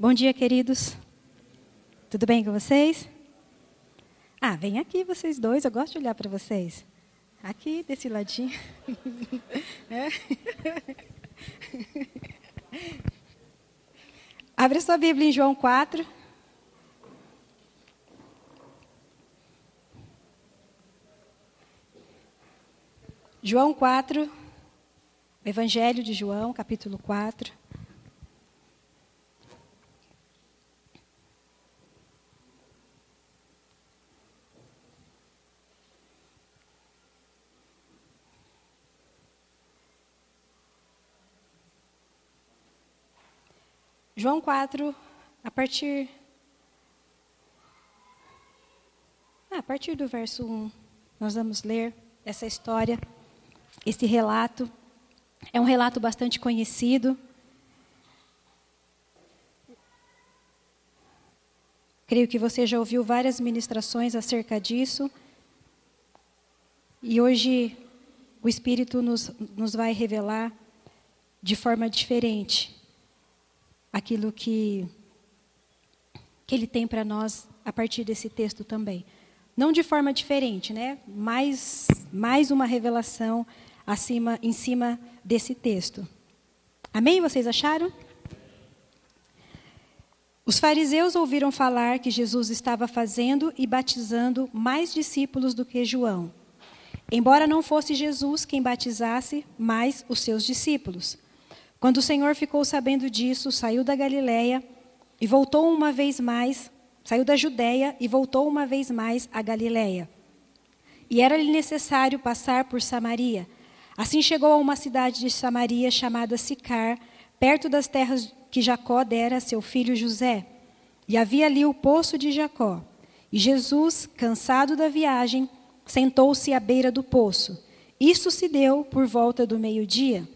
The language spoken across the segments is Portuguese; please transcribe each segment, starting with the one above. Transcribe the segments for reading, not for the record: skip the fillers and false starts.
Bom dia, queridos. Tudo bem com vocês? Vem aqui vocês dois, eu gosto de olhar para vocês. Aqui, desse ladinho. Abre sua Bíblia em João 4. João 4, Evangelho de João, capítulo 4. João 4, a partir do verso 1, nós vamos ler essa história, esse relato. É um relato bastante conhecido. Creio que você já ouviu várias ministrações acerca disso. E hoje o Espírito nos vai revelar de forma diferente aquilo que Ele tem para nós a partir desse texto também. Não de forma diferente, né? Mais uma revelação em cima desse texto. Amém? Vocês acharam? Os fariseus ouviram falar que Jesus estava fazendo e batizando mais discípulos do que João, embora não fosse Jesus quem batizasse, mas os seus discípulos. Quando o Senhor ficou sabendo disso, saiu da Galileia e voltou uma vez mais, saiu da Judeia e voltou uma vez mais à Galileia. E era-lhe necessário passar por Samaria. Assim chegou a uma cidade de Samaria chamada Sicar, perto das terras que Jacó dera a seu filho José. E havia ali o poço de Jacó. E Jesus, cansado da viagem, sentou-se à beira do poço. Isso se deu por volta do meio-dia.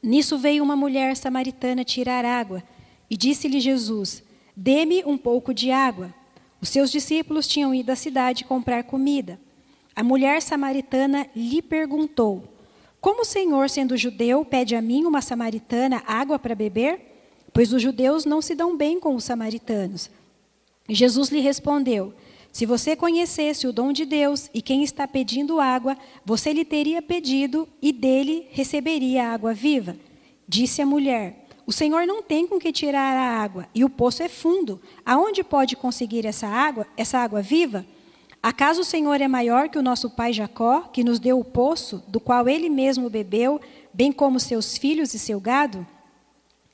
Nisso veio uma mulher samaritana tirar água, e disse-lhe Jesus: dê-me um pouco de água. Os seus discípulos tinham ido à cidade comprar comida. A mulher samaritana lhe perguntou: como o Senhor, sendo judeu, pede a mim, uma samaritana, água para beber? Pois os judeus não se dão bem com os samaritanos. E Jesus lhe respondeu: se você conhecesse o dom de Deus e quem está pedindo água, você lhe teria pedido e dele receberia a água viva. Disse a mulher: o Senhor não tem com que tirar a água e o poço é fundo. Aonde pode conseguir essa água viva? Acaso o Senhor é maior que o nosso pai Jacó, que nos deu o poço, do qual ele mesmo bebeu, bem como seus filhos e seu gado?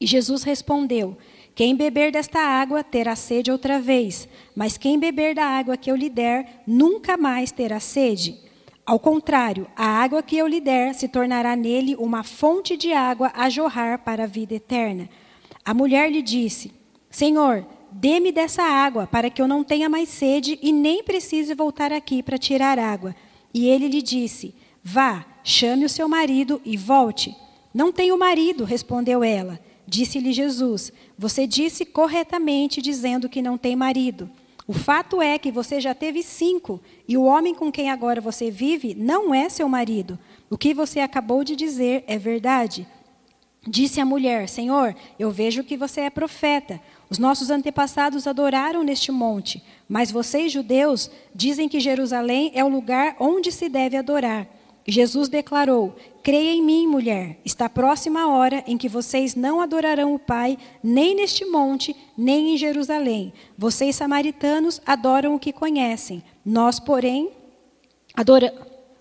E Jesus respondeu: quem beber desta água terá sede outra vez, mas quem beber da água que eu lhe der, nunca mais terá sede. Ao contrário, a água que eu lhe der se tornará nele uma fonte de água a jorrar para a vida eterna. A mulher lhe disse: Senhor, dê-me dessa água, para que eu não tenha mais sede e nem precise voltar aqui para tirar água. E ele lhe disse: vá, chame o seu marido e volte. Não tenho marido, respondeu ela. Disse-lhe Jesus: você disse corretamente, dizendo que não tem marido. O fato é que você já teve 5, e o homem com quem agora você vive não é seu marido. O que você acabou de dizer é verdade. Disse a mulher: Senhor, eu vejo que você é profeta. Os nossos antepassados adoraram neste monte, mas vocês, judeus, dizem que Jerusalém é o lugar onde se deve adorar. Jesus declarou: creia em mim, mulher, está próxima a hora em que vocês não adorarão o Pai, nem neste monte, nem em Jerusalém. Vocês, samaritanos, adoram o que conhecem. Nós, porém,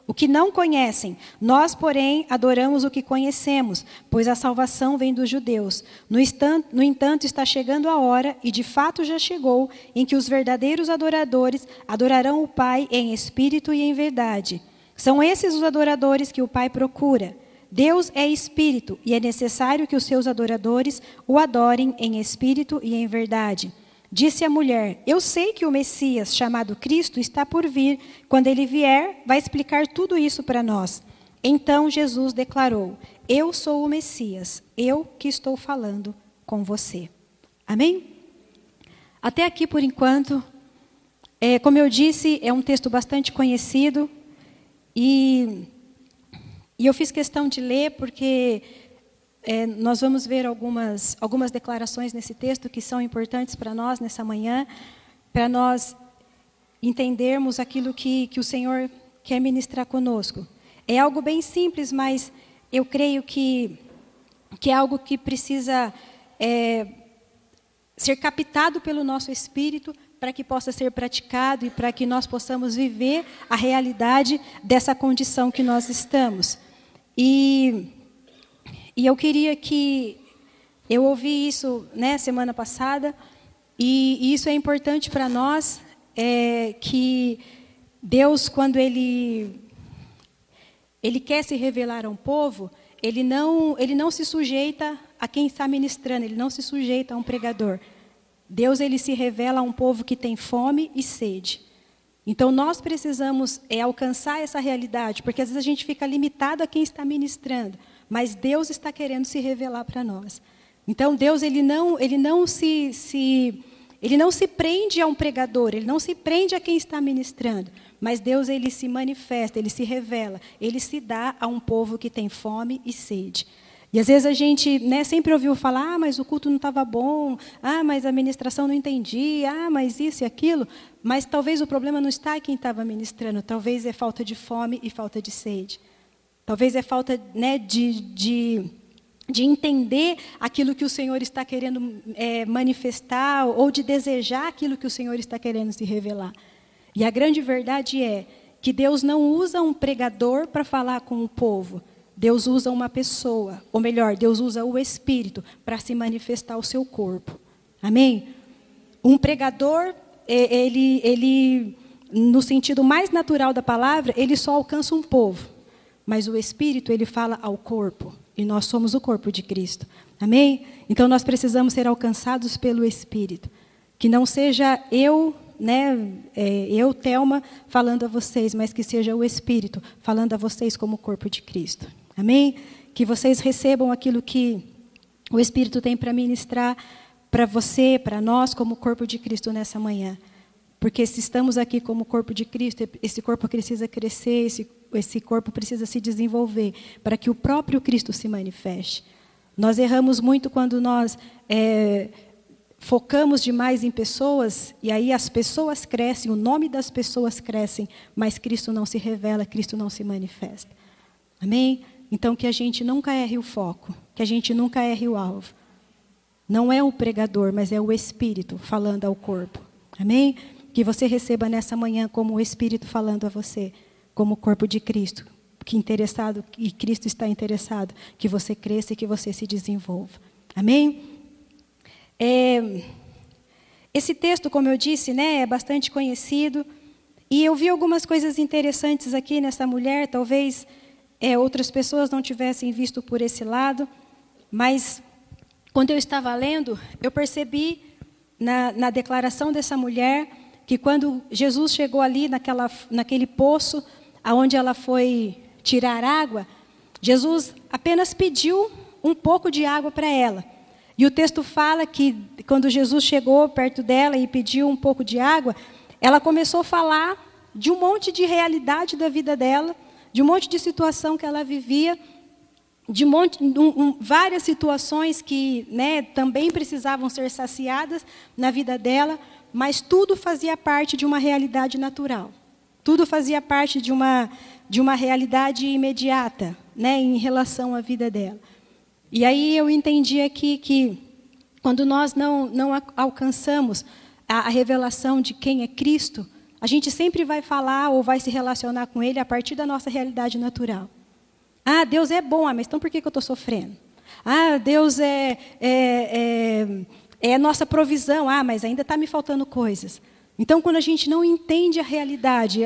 o que não conhecem. Nós, porém, adoramos o que conhecemos, pois a salvação vem dos judeus. No entanto, está chegando a hora, e de fato já chegou, em que os verdadeiros adoradores adorarão o Pai em espírito e em verdade. São esses os adoradores que o Pai procura. Deus é espírito, e é necessário que os seus adoradores o adorem em espírito e em verdade. Disse a mulher: eu sei que o Messias, chamado Cristo, está por vir. Quando ele vier, vai explicar tudo isso para nós. Então Jesus declarou: eu sou o Messias, eu que estou falando com você. Amém? Até aqui, por enquanto, como eu disse, é um texto bastante conhecido. E eu fiz questão de ler porque nós vamos ver algumas declarações nesse texto que são importantes para nós nessa manhã, para nós entendermos aquilo que o Senhor quer ministrar conosco. É algo bem simples, mas eu creio que é algo que precisa ser captado pelo nosso espírito para que possa ser praticado e para que nós possamos viver a realidade dessa condição que nós estamos. E eu queria que... Eu ouvi isso, né, semana passada, e isso é importante para nós, que Deus, quando Ele quer se revelar a um povo, Ele não se sujeita a quem está ministrando, Ele não se sujeita a um pregador. Deus, Ele se revela a um povo que tem fome e sede. Então, nós precisamos alcançar essa realidade, porque às vezes a gente fica limitado a quem está ministrando, mas Deus está querendo se revelar para nós. Então, Deus, Ele não se prende a um pregador, Ele não se prende a quem está ministrando, mas Deus, Ele se manifesta, Ele se revela, Ele se dá a um povo que tem fome e sede. E às vezes a gente, né, sempre ouviu falar, mas o culto não estava bom, mas a ministração não entendi, mas isso e aquilo, mas talvez o problema não está em quem estava ministrando, talvez é falta de fome e falta de sede. Talvez é falta, né, de entender aquilo que o Senhor está querendo manifestar, ou de desejar aquilo que o Senhor está querendo se revelar. E a grande verdade é que Deus não usa um pregador para falar com o povo. Deus usa uma pessoa, ou melhor, Deus usa o Espírito para se manifestar o seu corpo. Amém? Um pregador, ele, no sentido mais natural da palavra, ele só alcança um povo. Mas o Espírito, ele fala ao corpo. E nós somos o corpo de Cristo. Amém? Então, nós precisamos ser alcançados pelo Espírito. Que não seja eu, Thelma, falando a vocês, mas que seja o Espírito falando a vocês como corpo de Cristo. Amém? Que vocês recebam aquilo que o Espírito tem para ministrar para você, para nós, como corpo de Cristo nessa manhã. Porque se estamos aqui como corpo de Cristo, esse corpo precisa crescer, esse corpo precisa se desenvolver, para que o próprio Cristo se manifeste. Nós erramos muito quando nós focamos demais em pessoas, e aí as pessoas crescem, o nome das pessoas crescem, mas Cristo não se revela, Cristo não se manifesta. Amém? Então, que a gente nunca erre o foco, que a gente nunca erre o alvo. Não é o pregador, mas é o Espírito falando ao corpo. Amém? Que você receba nessa manhã como o Espírito falando a você, como corpo de Cristo, que interessado, e Cristo está interessado, que você cresça e que você se desenvolva. Amém? Esse texto, como eu disse, né, é bastante conhecido, e eu vi algumas coisas interessantes aqui nessa mulher, talvez outras pessoas não tivessem visto por esse lado, mas quando eu estava lendo, eu percebi na declaração dessa mulher, que quando Jesus chegou ali naquele poço, aonde ela foi tirar água, Jesus apenas pediu um pouco de água para ela. E o texto fala que quando Jesus chegou perto dela e pediu um pouco de água, ela começou a falar de um monte de realidade da vida dela, de um monte de situação que ela vivia, de várias situações que, né, também precisavam ser saciadas na vida dela, mas tudo fazia parte de uma realidade natural. Tudo fazia parte de uma realidade imediata, né, em relação à vida dela. E aí eu entendi aqui que quando nós não alcançamos a revelação de quem é Cristo, a gente sempre vai falar ou vai se relacionar com Ele a partir da nossa realidade natural. Deus é bom, mas então por que eu estou sofrendo? Deus é a nossa provisão, mas ainda está me faltando coisas. Então, quando a gente não entende a realidade,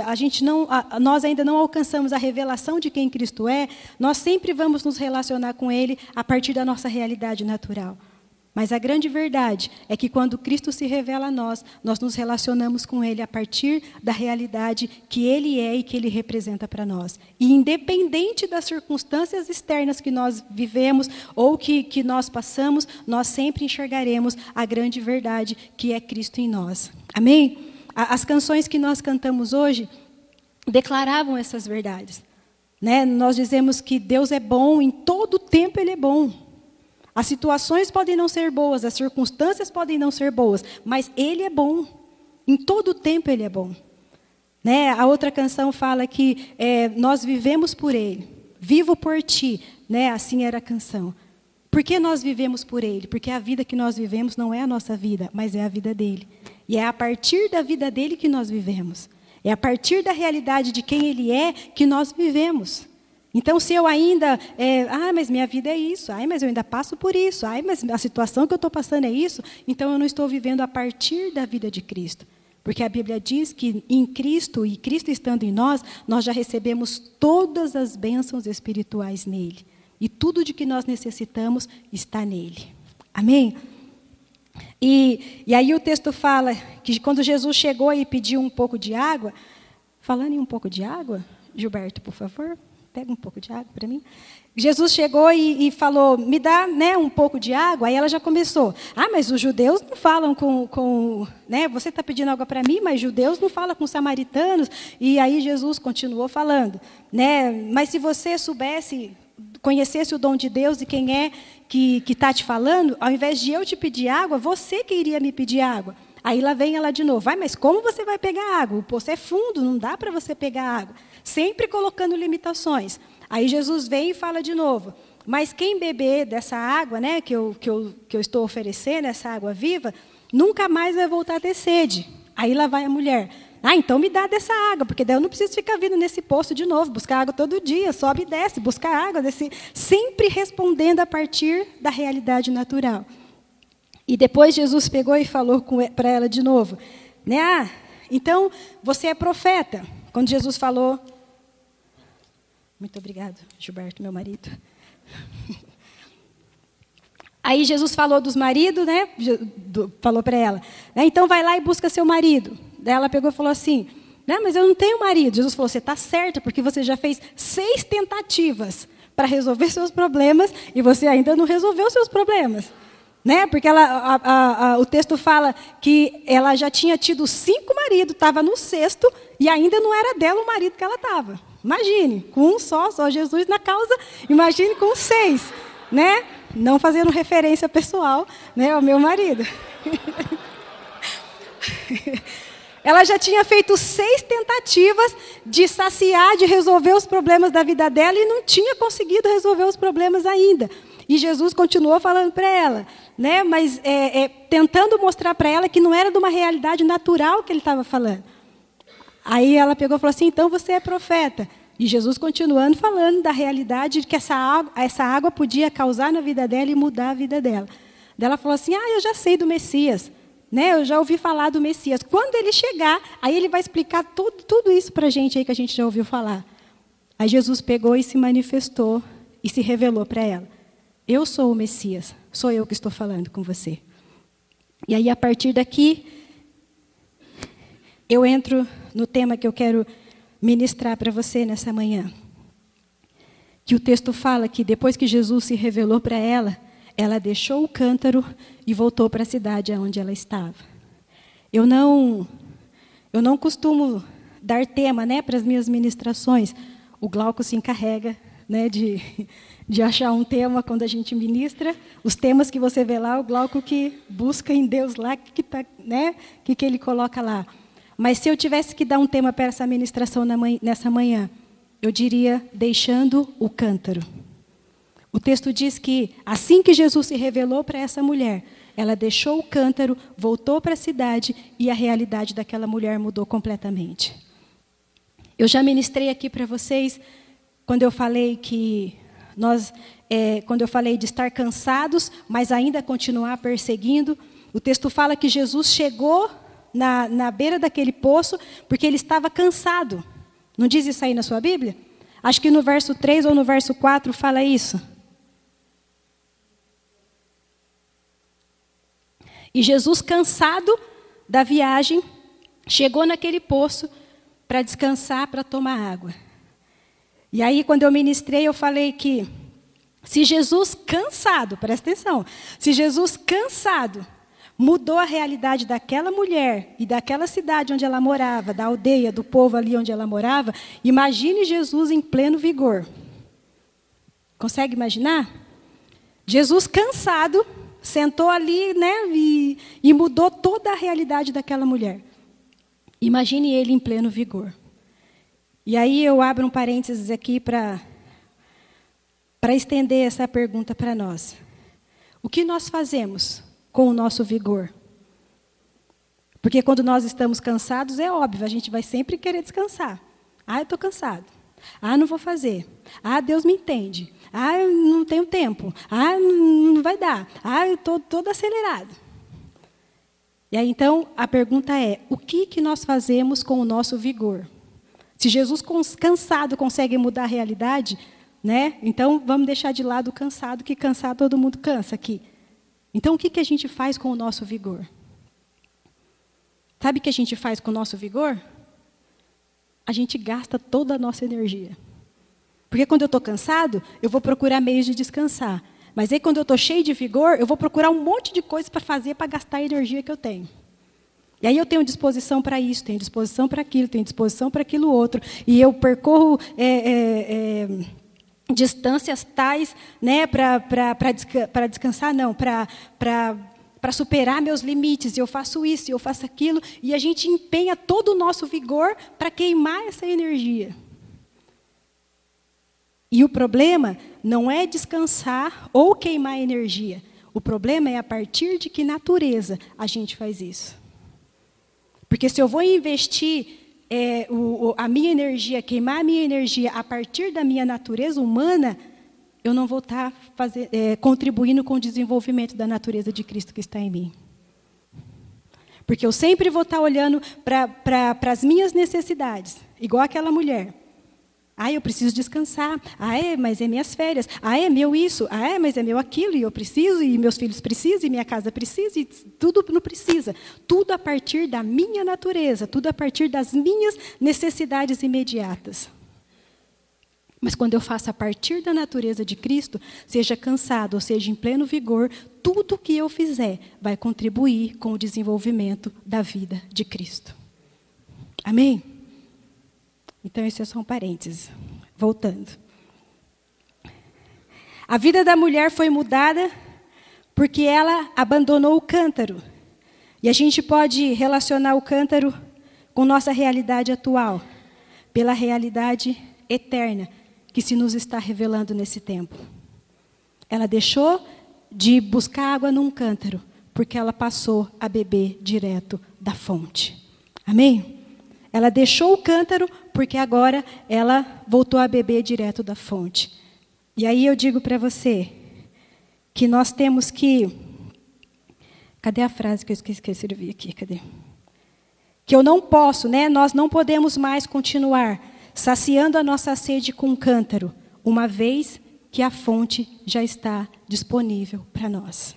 nós ainda não alcançamos a revelação de quem Cristo é, nós sempre vamos nos relacionar com Ele a partir da nossa realidade natural. Mas a grande verdade é que quando Cristo se revela a nós, nós nos relacionamos com Ele a partir da realidade que Ele é e que Ele representa para nós. E independente das circunstâncias externas que nós vivemos ou que nós passamos, nós sempre enxergaremos a grande verdade que é Cristo em nós. Amém? As canções que nós cantamos hoje declaravam essas verdades. Né? Nós dizemos que Deus é bom, em todo tempo Ele é bom. As situações podem não ser boas, as circunstâncias podem não ser boas, mas Ele é bom. Em todo tempo Ele é bom. Né? A outra canção fala que nós vivemos por Ele. Vivo por Ti. Né? Assim era a canção. Por que nós vivemos por Ele? Porque a vida que nós vivemos não é a nossa vida, mas é a vida dEle. E é a partir da vida dEle que nós vivemos. É a partir da realidade de quem Ele é que nós vivemos. Então, se eu ainda... mas minha vida é isso. Mas eu ainda passo por isso. Mas a situação que eu estou passando é isso. Então, eu não estou vivendo a partir da vida de Cristo. Porque a Bíblia diz que em Cristo, e Cristo estando em nós, nós já recebemos todas as bênçãos espirituais nele. E tudo de que nós necessitamos está nele. Amém? E aí o texto fala que quando Jesus chegou e pediu um pouco de água... Falando em um pouco de água, Gilberto, por favor... Pega um pouco de água para mim. Jesus chegou e falou, me dá, né, um pouco de água. Aí ela já começou. Mas os judeus não falam com né, você está pedindo água para mim, mas judeus não falam com samaritanos. E aí Jesus continuou falando. Né, mas se você soubesse, conhecesse o dom de Deus e quem é que está te falando, ao invés de eu te pedir água, você que iria me pedir água. Aí lá vem ela de novo. Mas como você vai pegar água? O poço é fundo, não dá para você pegar água. Sempre colocando limitações. Aí Jesus vem e fala de novo. Mas quem beber dessa água, né, que eu estou oferecendo, essa água viva, nunca mais vai voltar a ter sede. Aí lá vai a mulher. Então me dá dessa água, porque daí eu não preciso ficar vindo nesse poço de novo, buscar água todo dia, sobe e desce, buscar água, desce, sempre respondendo a partir da realidade natural. E depois Jesus pegou e falou para ela de novo. Né? Então você é profeta. Quando Jesus falou... Muito obrigado, Gilberto, meu marido. Aí Jesus falou dos maridos, né? Falou para ela. Então vai lá e busca seu marido. Daí ela pegou e falou assim, mas eu não tenho marido. Jesus falou, você está certa, porque você já fez 6 tentativas para resolver seus problemas e você ainda não resolveu seus problemas. Né? Porque o texto fala que ela já tinha tido 5 maridos, estava no 6º e ainda não era dela o marido que ela estava. Imagine, com um só Jesus na causa, imagine com 6. Né? Não fazendo referência pessoal, né, ao meu marido. Ela já tinha feito 6 tentativas de saciar, de resolver os problemas da vida dela e não tinha conseguido resolver os problemas ainda. E Jesus continuou falando para ela, né? Mas tentando mostrar para ela que não era de uma realidade natural que ele estava falando. Aí ela pegou e falou assim, então você é profeta. E Jesus continuando falando da realidade de que essa água podia causar na vida dela e mudar a vida dela. Daí ela falou assim, eu já sei do Messias. Né? Eu já ouvi falar do Messias. Quando ele chegar, aí ele vai explicar tudo isso para a gente aí que a gente já ouviu falar. Aí Jesus pegou e se manifestou e se revelou para ela. Eu sou o Messias, sou eu que estou falando com você. E aí, a partir daqui, eu entro no tema que eu quero ministrar para você nessa manhã. Que o texto fala que depois que Jesus se revelou para ela, ela deixou o cântaro e voltou para a cidade onde ela estava. Eu não costumo dar tema, né, para as minhas ministrações. O Glauco se encarrega, né, de achar um tema quando a gente ministra. Os temas que você vê lá, o Glauco que busca em Deus lá, né, que ele coloca lá. Mas se eu tivesse que dar um tema para essa ministração nessa manhã, eu diria, deixando o cântaro. O texto diz que, assim que Jesus se revelou para essa mulher, ela deixou o cântaro, voltou para a cidade e a realidade daquela mulher mudou completamente. Eu já ministrei aqui para vocês, quando eu falei quando eu falei de estar cansados, mas ainda continuar perseguindo, o texto fala que Jesus chegou na beira daquele poço porque ele estava cansado. Não diz isso aí na sua Bíblia? Acho que no verso 3 ou no verso 4 fala isso. E Jesus, cansado da viagem, chegou naquele poço para descansar, para tomar água. E aí, quando eu ministrei, eu falei que se Jesus cansado, presta atenção, se Jesus cansado mudou a realidade daquela mulher e daquela cidade onde ela morava, da aldeia, do povo ali onde ela morava, imagine Jesus em pleno vigor. Consegue imaginar? Jesus, cansado, sentou ali, né, e mudou toda a realidade daquela mulher. Imagine ele em pleno vigor. E aí eu abro um parênteses aqui para estender essa pergunta para nós. O que nós fazemos com o nosso vigor? Porque quando nós estamos cansados, é óbvio, a gente vai sempre querer descansar. Ah, eu estou cansado. Ah, não vou fazer. Ah, Deus me entende. Ah, eu não tenho tempo. Ah, não vai dar. Ah, eu estou todo acelerado. E aí, então, a pergunta é, o que nós fazemos com o nosso vigor? Se Jesus cansado consegue mudar a realidade, né? Então, vamos deixar de lado o cansado, que cansar todo mundo cansa aqui. Então, o que a gente faz com o nosso vigor? Sabe o que a gente faz com o nosso vigor? A gente gasta toda a nossa energia. Porque quando eu estou cansado, eu vou procurar meios de descansar. Mas aí, quando eu estou cheio de vigor, eu vou procurar um monte de coisas para fazer, para gastar a energia que eu tenho. E aí eu tenho disposição para isso, tenho disposição para aquilo, tenho disposição para aquilo outro. E eu percorro distâncias tais, né, para descansar, não, para superar meus limites. E eu faço isso, e eu faço aquilo. E a gente empenha todo o nosso vigor para queimar essa energia. E o problema não é descansar ou queimar energia. O problema é a partir de que natureza a gente faz isso. Porque se eu vou investir a minha energia, queimar a minha energia a partir da minha natureza humana, eu não vou estar contribuindo com o desenvolvimento da natureza de Cristo que está em mim. Porque eu sempre vou estar olhando para as minhas necessidades, igual aquela mulher. Ah, eu preciso descansar. Ah, mas é minhas férias. Ah, é meu isso. Ah, mas é meu aquilo. E eu preciso, e meus filhos precisam, e minha casa precisa, e tudo não precisa. Tudo a partir da minha natureza, tudo a partir das minhas necessidades imediatas. Mas quando eu faço a partir da natureza de Cristo, seja cansado ou seja em pleno vigor, tudo que eu fizer vai contribuir com o desenvolvimento da vida de Cristo. Amém? Então, esse é só um parênteses. Voltando. A vida da mulher foi mudada porque ela abandonou o cântaro. E a gente pode relacionar o cântaro com nossa realidade atual, pela realidade eterna que se nos está revelando nesse tempo. Ela deixou de buscar água num cântaro, porque ela passou a beber direto da fonte. Amém? Ela deixou o cântaro, porque agora ela voltou a beber direto da fonte. E aí eu digo para você que nós temos que... Cadê a frase que eu esqueci de escrever aqui? Cadê? Que eu não posso, né? Nós não podemos mais continuar saciando a nossa sede com um cântaro, uma vez que a fonte já está disponível para nós.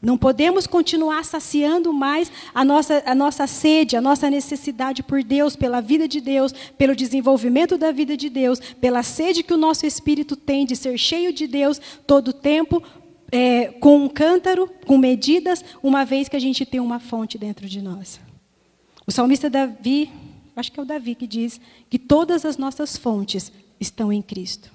Não podemos continuar saciando mais a nossa sede, a nossa necessidade por Deus, pela vida de Deus, pelo desenvolvimento da vida de Deus, pela sede que o nosso espírito tem de ser cheio de Deus todo o tempo, com um cântaro, com medidas, uma vez que a gente tem uma fonte dentro de nós. O salmista Davi, acho que é o Davi que diz que todas as nossas fontes estão em Cristo.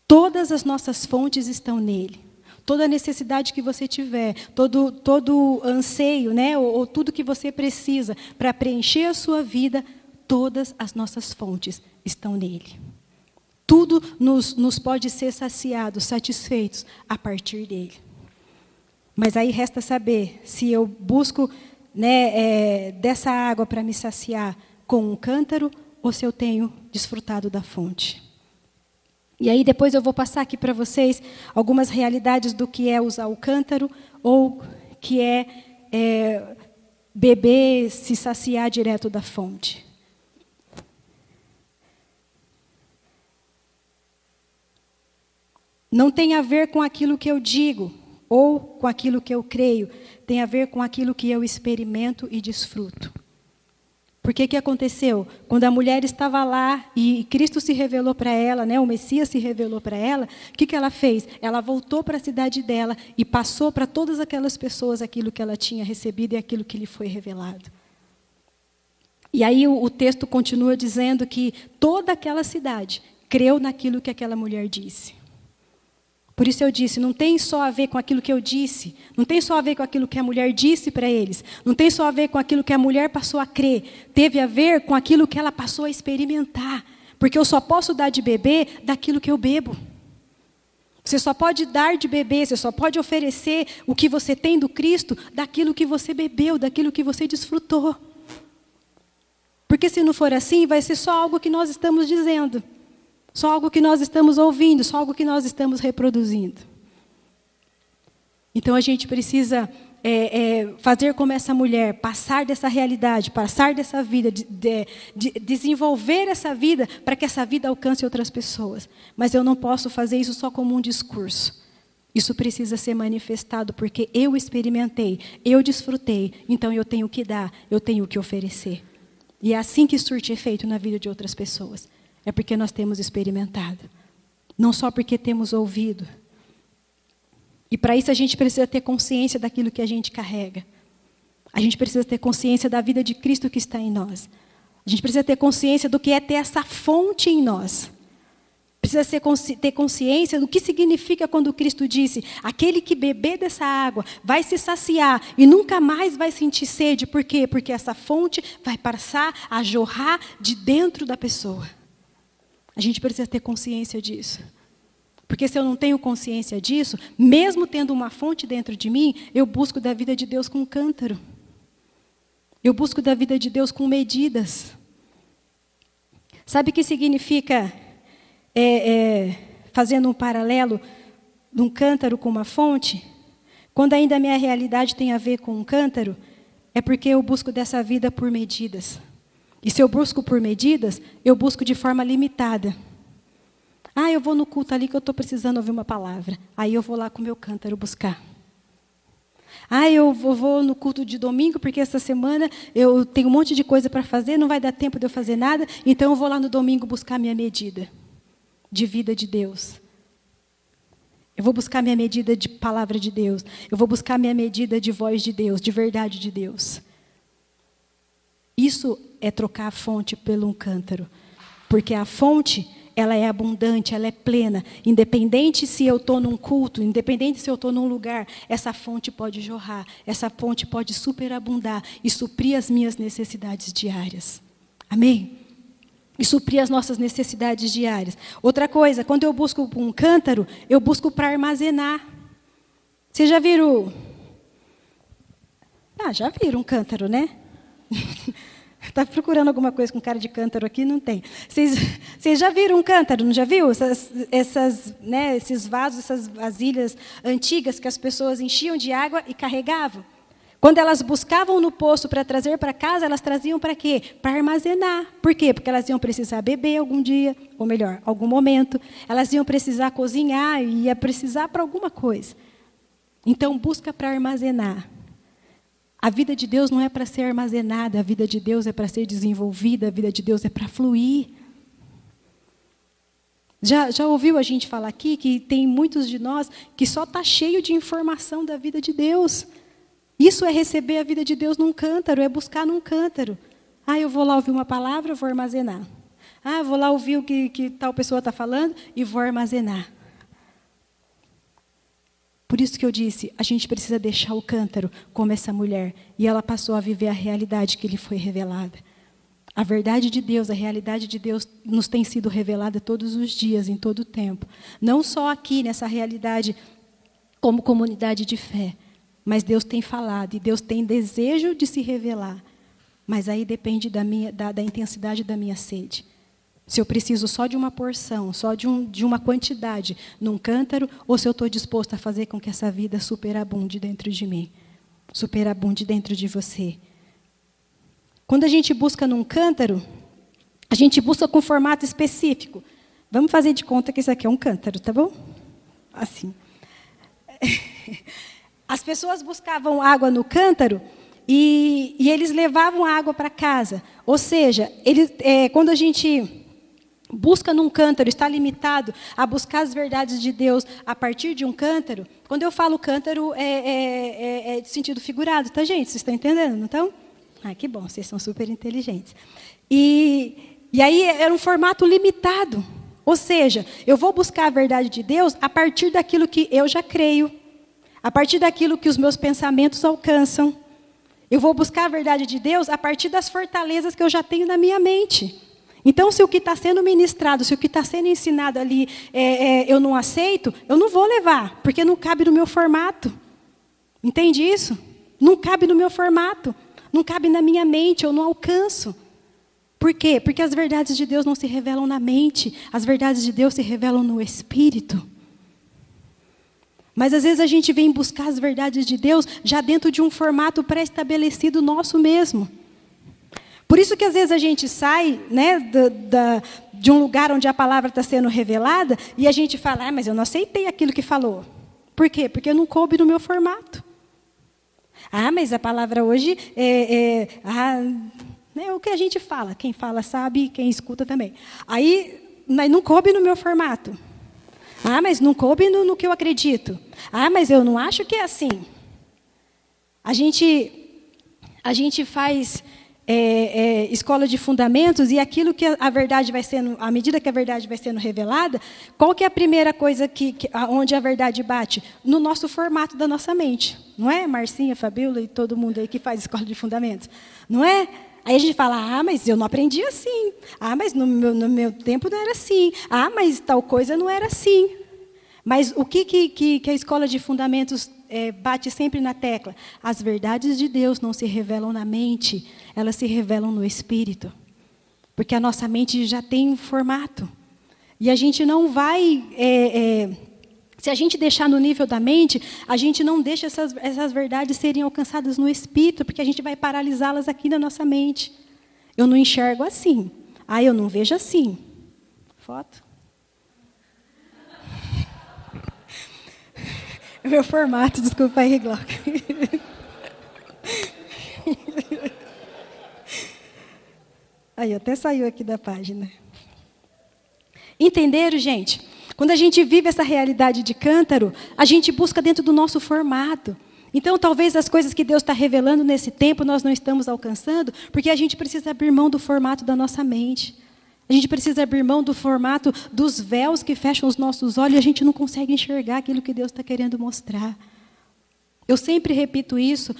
Todas as nossas fontes estão nele. Toda necessidade que você tiver, todo anseio, né, ou tudo que você precisa para preencher a sua vida, todas as nossas fontes estão nele. Tudo nos pode ser saciado, satisfeitos a partir dele. Mas aí resta saber se eu busco, né, dessa água para me saciar com um cântaro ou se eu tenho desfrutado da fonte. E aí depois eu vou passar aqui para vocês algumas realidades do que é usar o cântaro ou que é beber, se saciar direto da fonte. Não tem a ver com aquilo que eu digo ou com aquilo que eu creio, tem a ver com aquilo que eu experimento e desfruto. Porque que aconteceu? Quando a mulher estava lá e Cristo se revelou para ela, né, o Messias se revelou para ela, o que ela fez? Ela voltou para a cidade dela e passou para todas aquelas pessoas aquilo que ela tinha recebido e aquilo que lhe foi revelado. E aí o texto continua dizendo que toda aquela cidade creu naquilo que aquela mulher disse. Por isso eu disse, não tem só a ver com aquilo que eu disse, não tem só a ver com aquilo que a mulher disse para eles, não tem só a ver com aquilo que a mulher passou a crer, teve a ver com aquilo que ela passou a experimentar. Porque eu só posso dar de beber daquilo que eu bebo. Você só pode dar de beber, você só pode oferecer o que você tem do Cristo daquilo que você bebeu, daquilo que você desfrutou. Porque se não for assim, vai ser só algo que nós estamos dizendo. Só algo que nós estamos ouvindo, só algo que nós estamos reproduzindo. Então a gente precisa fazer como essa mulher, passar dessa realidade, passar dessa vida, desenvolver essa vida para que essa vida alcance outras pessoas. Mas eu não posso fazer isso só como um discurso. Isso precisa ser manifestado porque eu experimentei, eu desfrutei, então eu tenho que dar, eu tenho que oferecer. E é assim que surte efeito na vida de outras pessoas. É porque nós temos experimentado. Não só porque temos ouvido. E para isso a gente precisa ter consciência daquilo que a gente carrega. A gente precisa ter consciência da vida de Cristo que está em nós. A gente precisa ter consciência do que é ter essa fonte em nós. Precisa ter consciência do que significa quando Cristo disse: aquele que beber dessa água vai se saciar e nunca mais vai sentir sede. Por quê? Porque essa fonte vai passar a jorrar de dentro da pessoa. A gente precisa ter consciência disso. Porque se eu não tenho consciência disso, mesmo tendo uma fonte dentro de mim, eu busco da vida de Deus com um cântaro. Eu busco da vida de Deus com medidas. Sabe o que significa, fazendo um paralelo de um cântaro com uma fonte? Quando ainda a minha realidade tem a ver com um cântaro, é porque eu busco dessa vida por medidas. E se eu busco por medidas, eu busco de forma limitada. Eu vou no culto ali que eu estou precisando ouvir uma palavra. Aí eu vou lá com o meu cântaro buscar. Eu vou no culto de domingo porque essa semana eu tenho um monte de coisa para fazer, não vai dar tempo de eu fazer nada, então eu vou lá no domingo buscar minha medida de vida de Deus. Eu vou buscar minha medida de palavra de Deus. Eu vou buscar minha medida de voz de Deus, de verdade de Deus. Isso é trocar a fonte pelo um cântaro. Porque a fonte, ela é abundante, ela é plena. Independente se eu estou num culto, independente se eu estou num lugar, essa fonte pode jorrar, essa fonte pode superabundar e suprir as minhas necessidades diárias. Amém? E suprir as nossas necessidades diárias. Outra coisa, quando eu busco um cântaro, eu busco para armazenar. Vocês já viram? Já viram um cântaro, né? Está procurando alguma coisa com cara de cântaro aqui? Não tem. Vocês já viram um cântaro, não já viu? Esses vasos, essas vasilhas antigas que as pessoas enchiam de água e carregavam. Quando elas buscavam no poço para trazer para casa, elas traziam para quê? Para armazenar. Por quê? Porque elas iam precisar beber algum dia, ou melhor, algum momento. Elas iam precisar cozinhar e ia precisar para alguma coisa. Então, busca para armazenar. A vida de Deus não é para ser armazenada, a vida de Deus é para ser desenvolvida, a vida de Deus é para fluir. Já ouviu a gente falar aqui que tem muitos de nós que só está cheio de informação da vida de Deus. Isso é receber a vida de Deus num cântaro, é buscar num cântaro. Eu vou lá ouvir uma palavra, vou armazenar. Eu vou lá ouvir o que tal pessoa está falando e vou armazenar. Por isso que eu disse, a gente precisa deixar o cântaro como essa mulher. E ela passou a viver a realidade que lhe foi revelada. A verdade de Deus, a realidade de Deus nos tem sido revelada todos os dias, em todo o tempo. Não só aqui, nessa realidade, como comunidade de fé. Mas Deus tem falado e Deus tem desejo de se revelar. Mas aí depende da intensidade da minha sede. Se eu preciso só de uma porção, só de uma quantidade num cântaro, ou se eu estou disposto a fazer com que essa vida superabunde dentro de mim, superabunde dentro de você. Quando a gente busca num cântaro, a gente busca com formato específico. Vamos fazer de conta que isso aqui é um cântaro, tá bom? Assim. As pessoas buscavam água no cântaro e eles levavam a água para casa. Ou seja, quando a gente busca num cântaro, está limitado a buscar as verdades de Deus a partir de um cântaro. Quando eu falo cântaro, é de sentido figurado, tá, gente? Vocês estão entendendo, não estão? Que bom, vocês são super inteligentes. E aí era um formato limitado. Ou seja, eu vou buscar a verdade de Deus a partir daquilo que eu já creio, a partir daquilo que os meus pensamentos alcançam. Eu vou buscar a verdade de Deus a partir das fortalezas que eu já tenho na minha mente. Então, se o que está sendo ministrado, se o que está sendo ensinado ali, eu não aceito, eu não vou levar, porque não cabe no meu formato. Entende isso? Não cabe no meu formato, não cabe na minha mente, eu não alcanço. Por quê? Porque as verdades de Deus não se revelam na mente, as verdades de Deus se revelam no Espírito. Mas às vezes a gente vem buscar as verdades de Deus já dentro de um formato pré-estabelecido nosso mesmo. Por isso que às vezes a gente sai, né, de um lugar onde a palavra está sendo revelada e a gente fala, mas eu não aceitei aquilo que falou. Por quê? Porque não coube no meu formato. Mas a palavra hoje é o que a gente fala. Quem fala sabe, quem escuta também. Mas não coube no meu formato. Mas não coube no que eu acredito. Mas eu não acho que é assim. A gente faz escola de fundamentos e aquilo que a verdade vai sendo, à medida que a verdade vai sendo revelada, qual que é a primeira coisa onde a verdade bate? No nosso formato da nossa mente. Não é, Marcinha, Fabíola e todo mundo aí que faz escola de fundamentos? Não é? Aí a gente fala, mas eu não aprendi assim. Mas no meu tempo não era assim. Mas tal coisa não era assim. Mas o que a escola de fundamentos bate sempre na tecla? As verdades de Deus não se revelam na mente, elas se revelam no Espírito. Porque a nossa mente já tem um formato. E a gente não vai... se a gente deixar no nível da mente, a gente não deixa essas verdades serem alcançadas no Espírito, porque a gente vai paralisá-las aqui na nossa mente. Eu não enxergo assim. Eu não vejo assim. Foto. É meu formato, desculpa aí, Glauca. Aí, até saiu aqui da página. Entenderam, gente? Quando a gente vive essa realidade de cântaro, a gente busca dentro do nosso formato. Então, talvez as coisas que Deus está revelando nesse tempo, nós não estamos alcançando, porque a gente precisa abrir mão do formato da nossa mente. A gente precisa abrir mão do formato dos véus que fecham os nossos olhos e a gente não consegue enxergar aquilo que Deus está querendo mostrar. Eu sempre repito isso.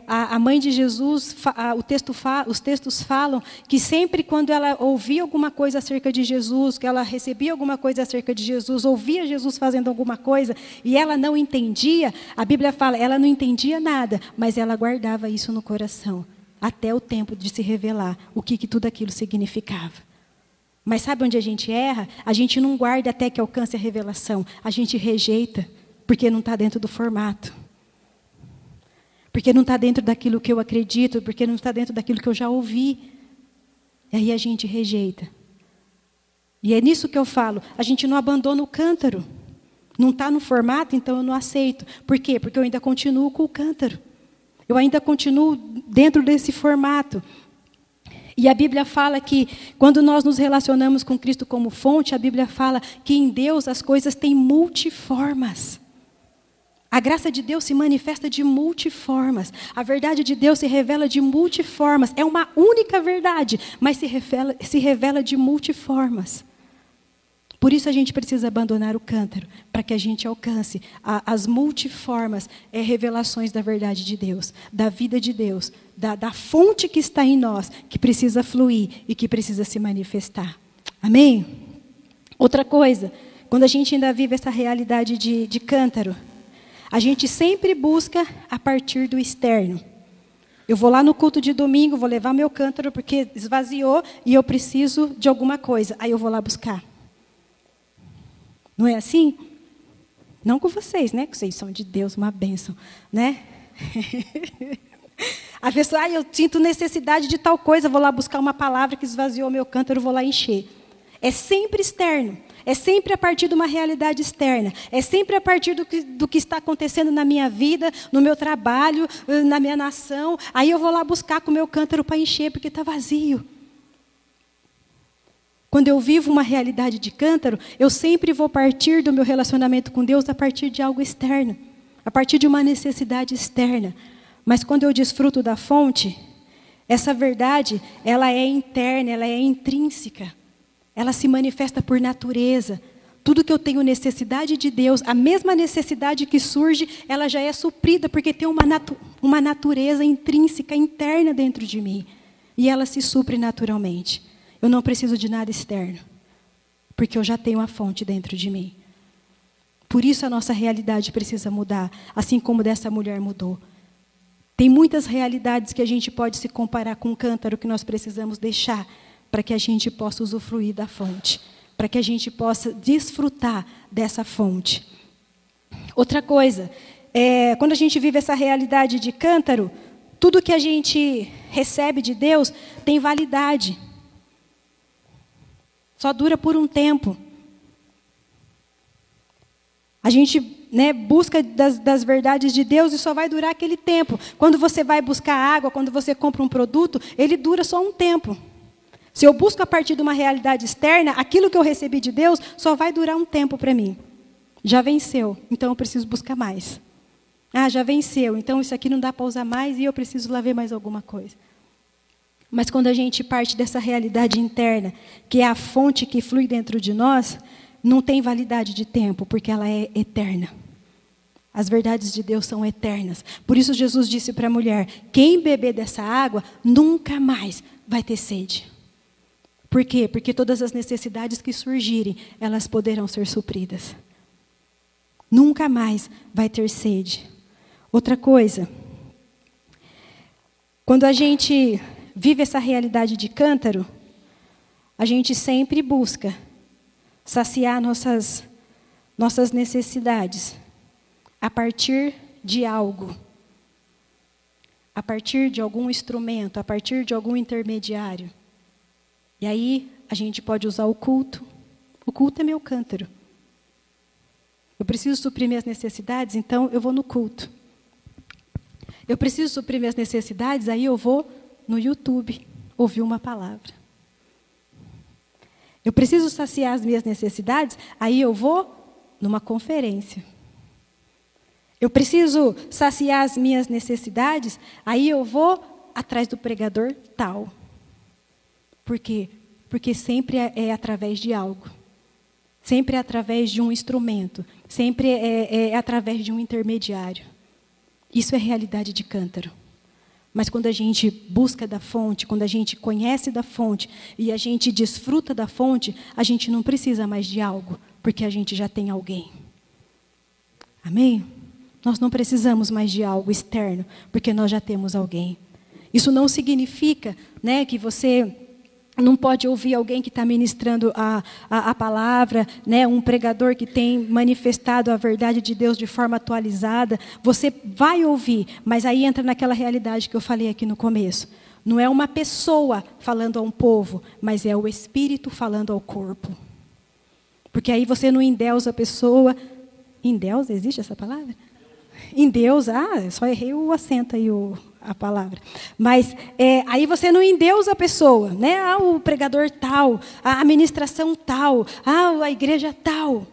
A mãe de Jesus, os textos falam que sempre quando ela ouvia alguma coisa acerca de Jesus, que ela recebia alguma coisa acerca de Jesus, ouvia Jesus fazendo alguma coisa e ela não entendia, a Bíblia fala, ela não entendia nada, mas ela guardava isso no coração. Até o tempo de se revelar o que tudo aquilo significava. Mas sabe onde a gente erra? A gente não guarda até que alcance a revelação. A gente rejeita, porque não está dentro do formato. Porque não está dentro daquilo que eu acredito, porque não está dentro daquilo que eu já ouvi. E aí a gente rejeita. E é nisso que eu falo, a gente não abandona o cântaro. Não está no formato, então eu não aceito. Por quê? Porque eu ainda continuo com o cântaro. Eu ainda continuo dentro desse formato. E a Bíblia fala que, quando nós nos relacionamos com Cristo como fonte, a Bíblia fala que em Deus as coisas têm multiformas. A graça de Deus se manifesta de multiformas. A verdade de Deus se revela de multiformas. É uma única verdade, mas se revela de multiformas. Por isso a gente precisa abandonar o cântaro, para que a gente alcance as multiformas revelações da verdade de Deus, da vida de Deus, da fonte que está em nós, que precisa fluir e que precisa se manifestar. Amém? Outra coisa, quando a gente ainda vive essa realidade de cântaro, a gente sempre busca a partir do externo. Eu vou lá no culto de domingo, vou levar meu cântaro porque esvaziou e eu preciso de alguma coisa. Aí eu vou lá buscar. Não é assim? Não com vocês, né? Que vocês são de Deus, uma bênção, né? A pessoa, eu sinto necessidade de tal coisa, vou lá buscar uma palavra que esvaziou meu cântaro, vou lá encher. É sempre externo. É sempre a partir de uma realidade externa. É sempre a partir do que está acontecendo na minha vida, no meu trabalho, na minha nação. Aí eu vou lá buscar com o meu cântaro para encher, porque está vazio. Quando eu vivo uma realidade de cântaro, eu sempre vou partir do meu relacionamento com Deus a partir de algo externo, a partir de uma necessidade externa. Mas quando eu desfruto da fonte, essa verdade, ela é interna, ela é intrínseca. ela se manifesta por natureza. Tudo que eu tenho necessidade de Deus, a mesma necessidade que surge, ela já é suprida, porque tem uma natureza intrínseca, interna dentro de mim. E ela se supre naturalmente. Eu não preciso de nada externo, porque eu já tenho a fonte dentro de mim. Por isso a nossa realidade precisa mudar, assim como dessa mulher mudou. Tem muitas realidades que a gente pode se comparar com um cântaro que nós precisamos deixar para que a gente possa usufruir da fonte, para que a gente possa desfrutar dessa fonte. Outra coisa, quando a gente vive essa realidade de cântaro, tudo que a gente recebe de Deus tem validade. Só dura por um tempo. A gente busca das verdades de Deus e só vai durar aquele tempo. Quando você vai buscar água, quando você compra um produto, ele dura só um tempo. Se eu busco a partir de uma realidade externa, aquilo que eu recebi de Deus só vai durar um tempo para mim. Já venceu, então eu preciso buscar mais. Ah, já venceu, então isso aqui não dá para usar mais e eu preciso lá ver mais alguma coisa. Mas quando a gente parte dessa realidade interna, que é a fonte que flui dentro de nós, não tem validade de tempo, porque ela é eterna. As verdades de Deus são eternas. Por isso Jesus disse para a mulher, quem beber dessa água, nunca mais vai ter sede. Por quê? Porque todas as necessidades que surgirem, elas poderão ser supridas. Nunca mais vai ter sede. Outra coisa, quando a gente vive essa realidade de cântaro, a gente sempre busca saciar nossas necessidades a partir de algo, a partir de algum instrumento, a partir de algum intermediário. E aí a gente pode usar o culto. O culto é meu cântaro. Eu preciso suprir minhas necessidades, então eu vou no culto. Eu preciso suprir minhas necessidades, aí eu vou no YouTube ouvir uma palavra. Eu preciso saciar as minhas necessidades, aí eu vou numa conferência. Eu preciso saciar as minhas necessidades, aí eu vou atrás do pregador tal. Por quê? Porque sempre é através de algo. Sempre é através de um instrumento. Sempre é através de um intermediário. Isso é realidade de cântaro. Mas quando a gente busca da fonte, quando a gente conhece da fonte e a gente desfruta da fonte, a gente não precisa mais de algo, porque a gente já tem alguém. Amém? Nós não precisamos mais de algo externo, porque nós já temos alguém. Isso não significa, que você não pode ouvir alguém que está ministrando a palavra, um pregador que tem manifestado a verdade de Deus de forma atualizada. Você vai ouvir, mas aí entra naquela realidade que eu falei aqui no começo. Não é uma pessoa falando a um povo, mas é o Espírito falando ao corpo. Porque aí você não endeusa a pessoa. Endeusa, existe essa palavra? Endeusa, só errei o acento aí, a palavra. Mas aí você não endeusa a pessoa, o pregador tal, a ministração tal, a igreja tal.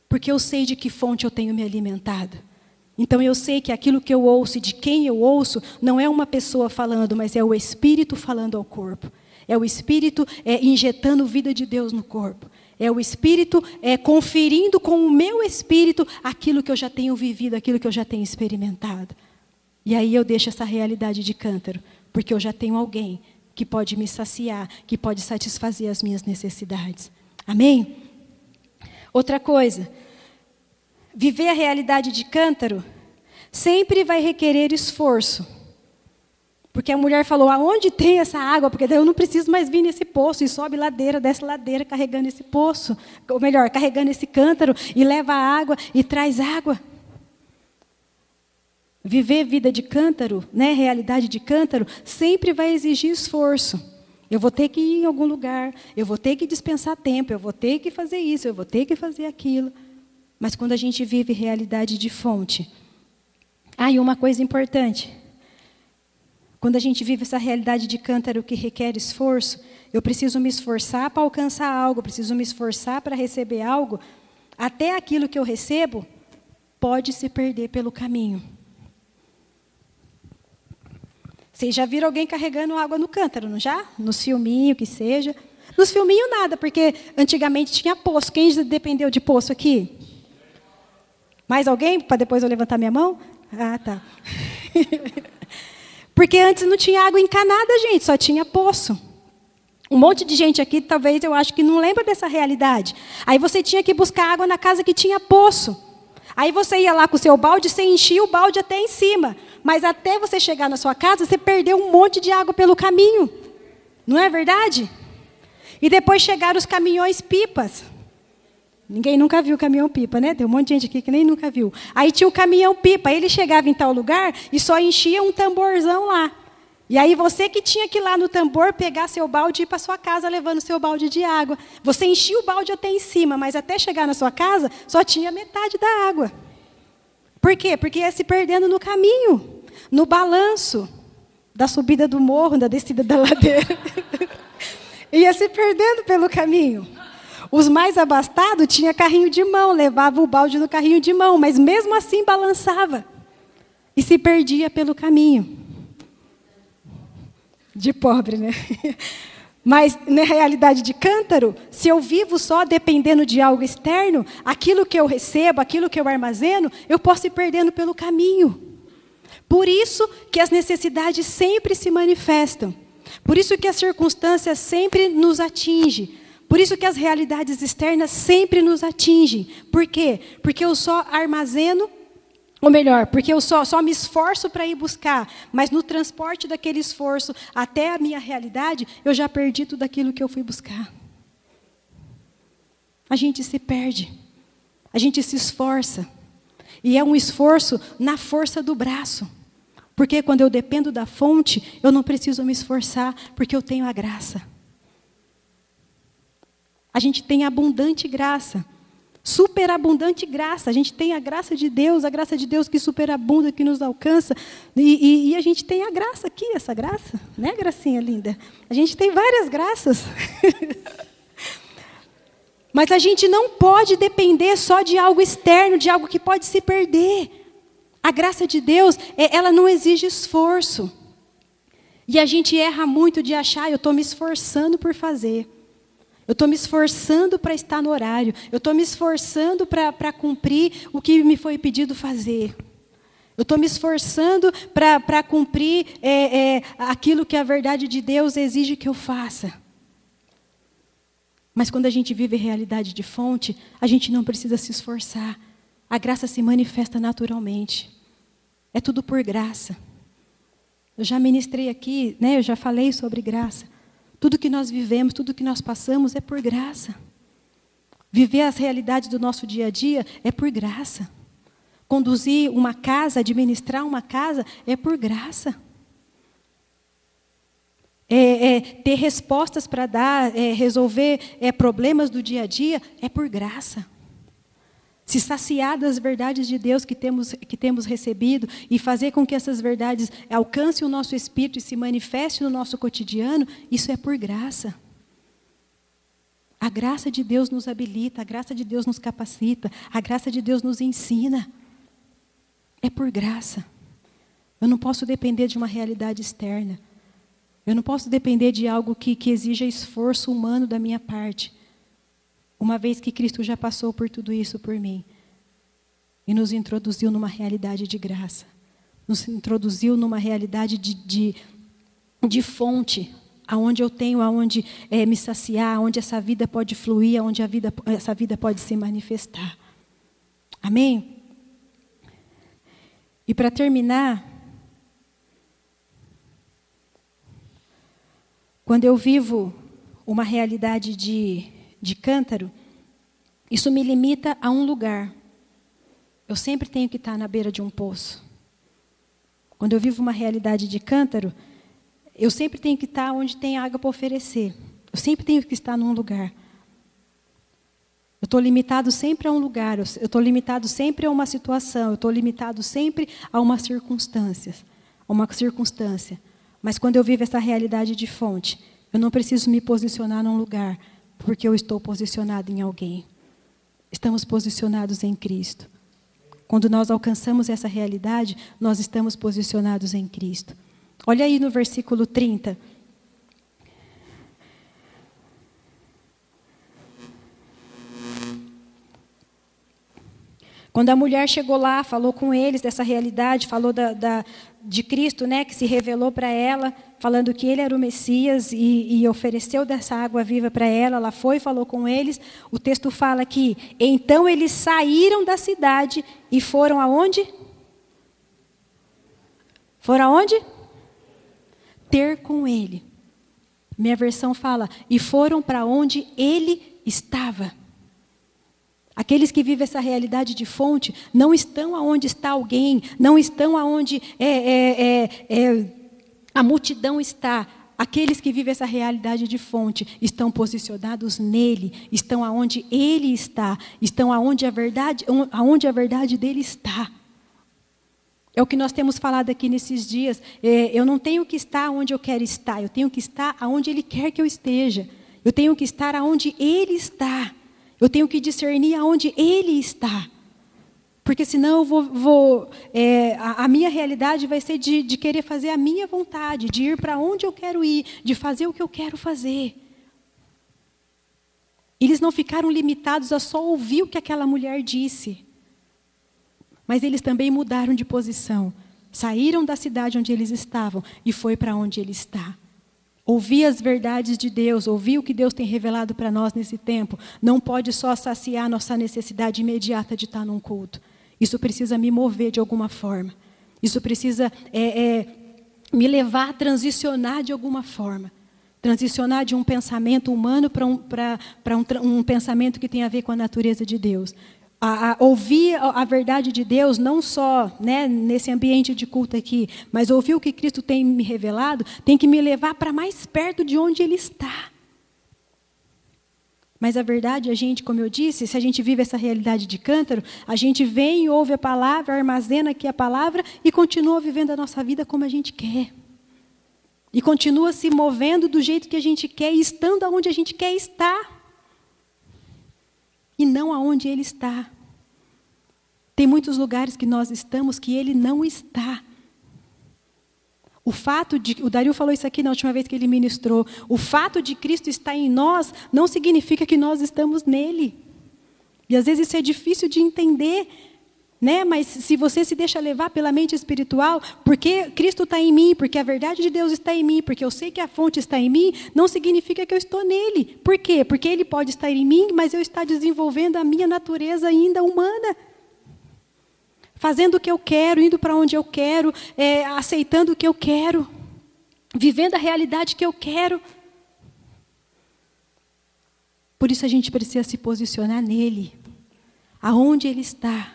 Porque eu sei de que fonte eu tenho me alimentado. Então eu sei que aquilo que eu ouço e de quem eu ouço não é uma pessoa falando, mas é o Espírito falando ao corpo. É o Espírito injetando vida de Deus no corpo. É o Espírito conferindo com o meu Espírito aquilo que eu já tenho vivido, aquilo que eu já tenho experimentado. E aí eu deixo essa realidade de cântaro, porque eu já tenho alguém que pode me saciar, que pode satisfazer as minhas necessidades. Amém? Outra coisa, viver a realidade de cântaro sempre vai requerer esforço. Porque a mulher falou, aonde tem essa água? Porque daí eu não preciso mais vir nesse poço. E sobe ladeira, desce ladeira, carregando esse poço. Ou melhor, carregando esse cântaro e leva a água e traz água. Viver vida de cântaro, realidade de cântaro, sempre vai exigir esforço. Eu vou ter que ir em algum lugar, eu vou ter que dispensar tempo, eu vou ter que fazer isso, eu vou ter que fazer aquilo. Mas quando a gente vive realidade de fonte... e uma coisa importante... Quando a gente vive essa realidade de cântaro que requer esforço, eu preciso me esforçar para alcançar algo, preciso me esforçar para receber algo. Até aquilo que eu recebo pode se perder pelo caminho. Vocês já viram alguém carregando água no cântaro, não já? No filminho, que seja. Nos filminhos nada, porque antigamente tinha poço. Quem já dependeu de poço aqui? Mais alguém? Para depois eu levantar minha mão? Ah, tá. Porque antes não tinha água encanada, gente, só tinha poço. Um monte de gente aqui, talvez, eu acho que não lembra dessa realidade. Aí você tinha que buscar água na casa que tinha poço. Aí você ia lá com o seu balde, você enchia o balde até em cima. Mas até você chegar na sua casa, você perdeu um monte de água pelo caminho. Não é verdade? E depois chegaram os caminhões pipas. Ninguém nunca viu o caminhão pipa, né? Tem um monte de gente aqui que nem nunca viu. Aí tinha o caminhão pipa, ele chegava em tal lugar e só enchia um tamborzão lá. E aí você que tinha que ir lá no tambor, pegar seu balde e ir para sua casa levando seu balde de água. Você enchia o balde até em cima, mas até chegar na sua casa, só tinha metade da água. Por quê? Porque ia se perdendo no caminho, no balanço da subida do morro, da descida da ladeira. Ia se perdendo pelo caminho. Os mais abastados tinham carrinho de mão, levavam o balde no carrinho de mão, mas mesmo assim balançava. E se perdia pelo caminho. De pobre, né? Mas, na realidade de cântaro, se eu vivo só dependendo de algo externo, aquilo que eu recebo, aquilo que eu armazeno, eu posso ir perdendo pelo caminho. Por isso que as necessidades sempre se manifestam. Por isso que as circunstâncias sempre nos atingem. Por isso que as realidades externas sempre nos atingem. Por quê? Porque eu só armazeno, ou melhor, porque eu só me esforço para ir buscar, mas no transporte daquele esforço até a minha realidade, eu já perdi tudo aquilo que eu fui buscar. A gente se perde, a gente se esforça, e é um esforço na força do braço, porque quando eu dependo da fonte, eu não preciso me esforçar, porque eu tenho a graça. A gente tem abundante graça. Superabundante graça. A gente tem a graça de Deus que superabunda, que nos alcança. E a gente tem a graça aqui, essa graça. Né, gracinha linda? A gente tem várias graças. Mas a gente não pode depender só de algo externo, de algo que pode se perder. A graça de Deus, ela não exige esforço. E a gente erra muito de achar, eu estou me esforçando por fazer. Eu estou me esforçando para estar no horário. Eu estou me esforçando para cumprir o que me foi pedido fazer. Eu estou me esforçando para cumprir aquilo que a verdade de Deus exige que eu faça. Mas quando a gente vive a realidade de fonte, a gente não precisa se esforçar. A graça se manifesta naturalmente. É tudo por graça. Eu já ministrei aqui, né, eu já falei sobre graça. Tudo que nós vivemos, tudo que nós passamos é por graça. Viver as realidades do nosso dia a dia é por graça. Conduzir uma casa, administrar uma casa é por graça. Ter respostas para dar, resolver problemas do dia a dia é por graça. Se saciar das verdades de Deus que temos recebido e fazer com que essas verdades alcancem o nosso espírito e se manifestem no nosso cotidiano, isso é por graça. A graça de Deus nos habilita, a graça de Deus nos capacita, a graça de Deus nos ensina. É por graça. Eu não posso depender de uma realidade externa. Eu não posso depender de algo que exija esforço humano da minha parte. Uma vez que Cristo já passou por tudo isso por mim. E nos introduziu numa realidade de graça. Nos introduziu numa realidade de fonte. Aonde eu tenho, aonde me saciar, aonde essa vida pode fluir, aonde essa vida pode se manifestar. Amém? E para terminar, quando eu vivo uma realidade de cântaro, isso me limita a um lugar. Eu sempre tenho que estar na beira de um poço. Quando eu vivo uma realidade de cântaro, eu sempre tenho que estar onde tem água para oferecer. Eu sempre tenho que estar num lugar. Eu estou limitado sempre a um lugar. Eu estou limitado sempre a uma situação. Eu estou limitado sempre a uma circunstância. Mas quando eu vivo essa realidade de fonte, eu não preciso me posicionar num lugar, porque eu estou posicionado em alguém. Estamos posicionados em Cristo. Quando nós alcançamos essa realidade, nós estamos posicionados em Cristo. Olha aí no versículo 30. Quando a mulher chegou lá, falou com eles dessa realidade, falou de Cristo, né, que se revelou para ela, falando que ele era o Messias e ofereceu dessa água viva para ela, ela foi e falou com eles. O texto fala que, então eles saíram da cidade e foram aonde? Foram aonde? Ter com ele. Minha versão fala, e foram para onde ele estava. Aqueles que vivem essa realidade de fonte não estão aonde está alguém, não estão aonde a multidão está. Aqueles que vivem essa realidade de fonte estão posicionados nele, estão aonde ele está, estão aonde a verdade dele está. É o que nós temos falado aqui nesses dias. Eu não tenho que estar onde eu quero estar, eu tenho que estar aonde ele quer que eu esteja. Eu tenho que estar aonde ele está. Eu tenho que discernir aonde ele está. Porque senão a minha realidade vai ser de querer fazer a minha vontade, de ir para onde eu quero ir, de fazer o que eu quero fazer. Eles não ficaram limitados a só ouvir o que aquela mulher disse. Mas eles também mudaram de posição. Saíram da cidade onde eles estavam e foi para onde ele está. Ouvir as verdades de Deus, ouvir o que Deus tem revelado para nós nesse tempo, não pode só saciar nossa necessidade imediata de estar num culto. Isso precisa me mover de alguma forma. Isso precisa me levar a transicionar de alguma forma. Transicionar de um pensamento humano para um pensamento que tem a ver com a natureza de Deus. Ouvir a verdade de Deus, não só, né, nesse ambiente de culto aqui, mas ouvir o que Cristo tem me revelado, tem que me levar para mais perto de onde Ele está. Mas a verdade, como eu disse, se a gente vive essa realidade de cântaro, a gente vem e ouve a palavra, armazena aqui a palavra e continua vivendo a nossa vida como a gente quer. E continua se movendo do jeito que a gente quer e estando aonde a gente quer estar. E não aonde Ele está. Tem muitos lugares que nós estamos que Ele não está. O Dario falou isso aqui na última vez que ele ministrou. O fato de Cristo estar em nós não significa que nós estamos nele. E às vezes isso é difícil de entender, né? Mas se você se deixa levar pela mente espiritual, porque Cristo está em mim, porque a verdade de Deus está em mim, porque eu sei que a fonte está em mim, não significa que eu estou nele. Por quê? Porque Ele pode estar em mim, mas eu estou desenvolvendo a minha natureza ainda humana. Fazendo o que eu quero, indo para onde eu quero, aceitando o que eu quero, vivendo a realidade que eu quero. Por isso a gente precisa se posicionar nele, aonde Ele está,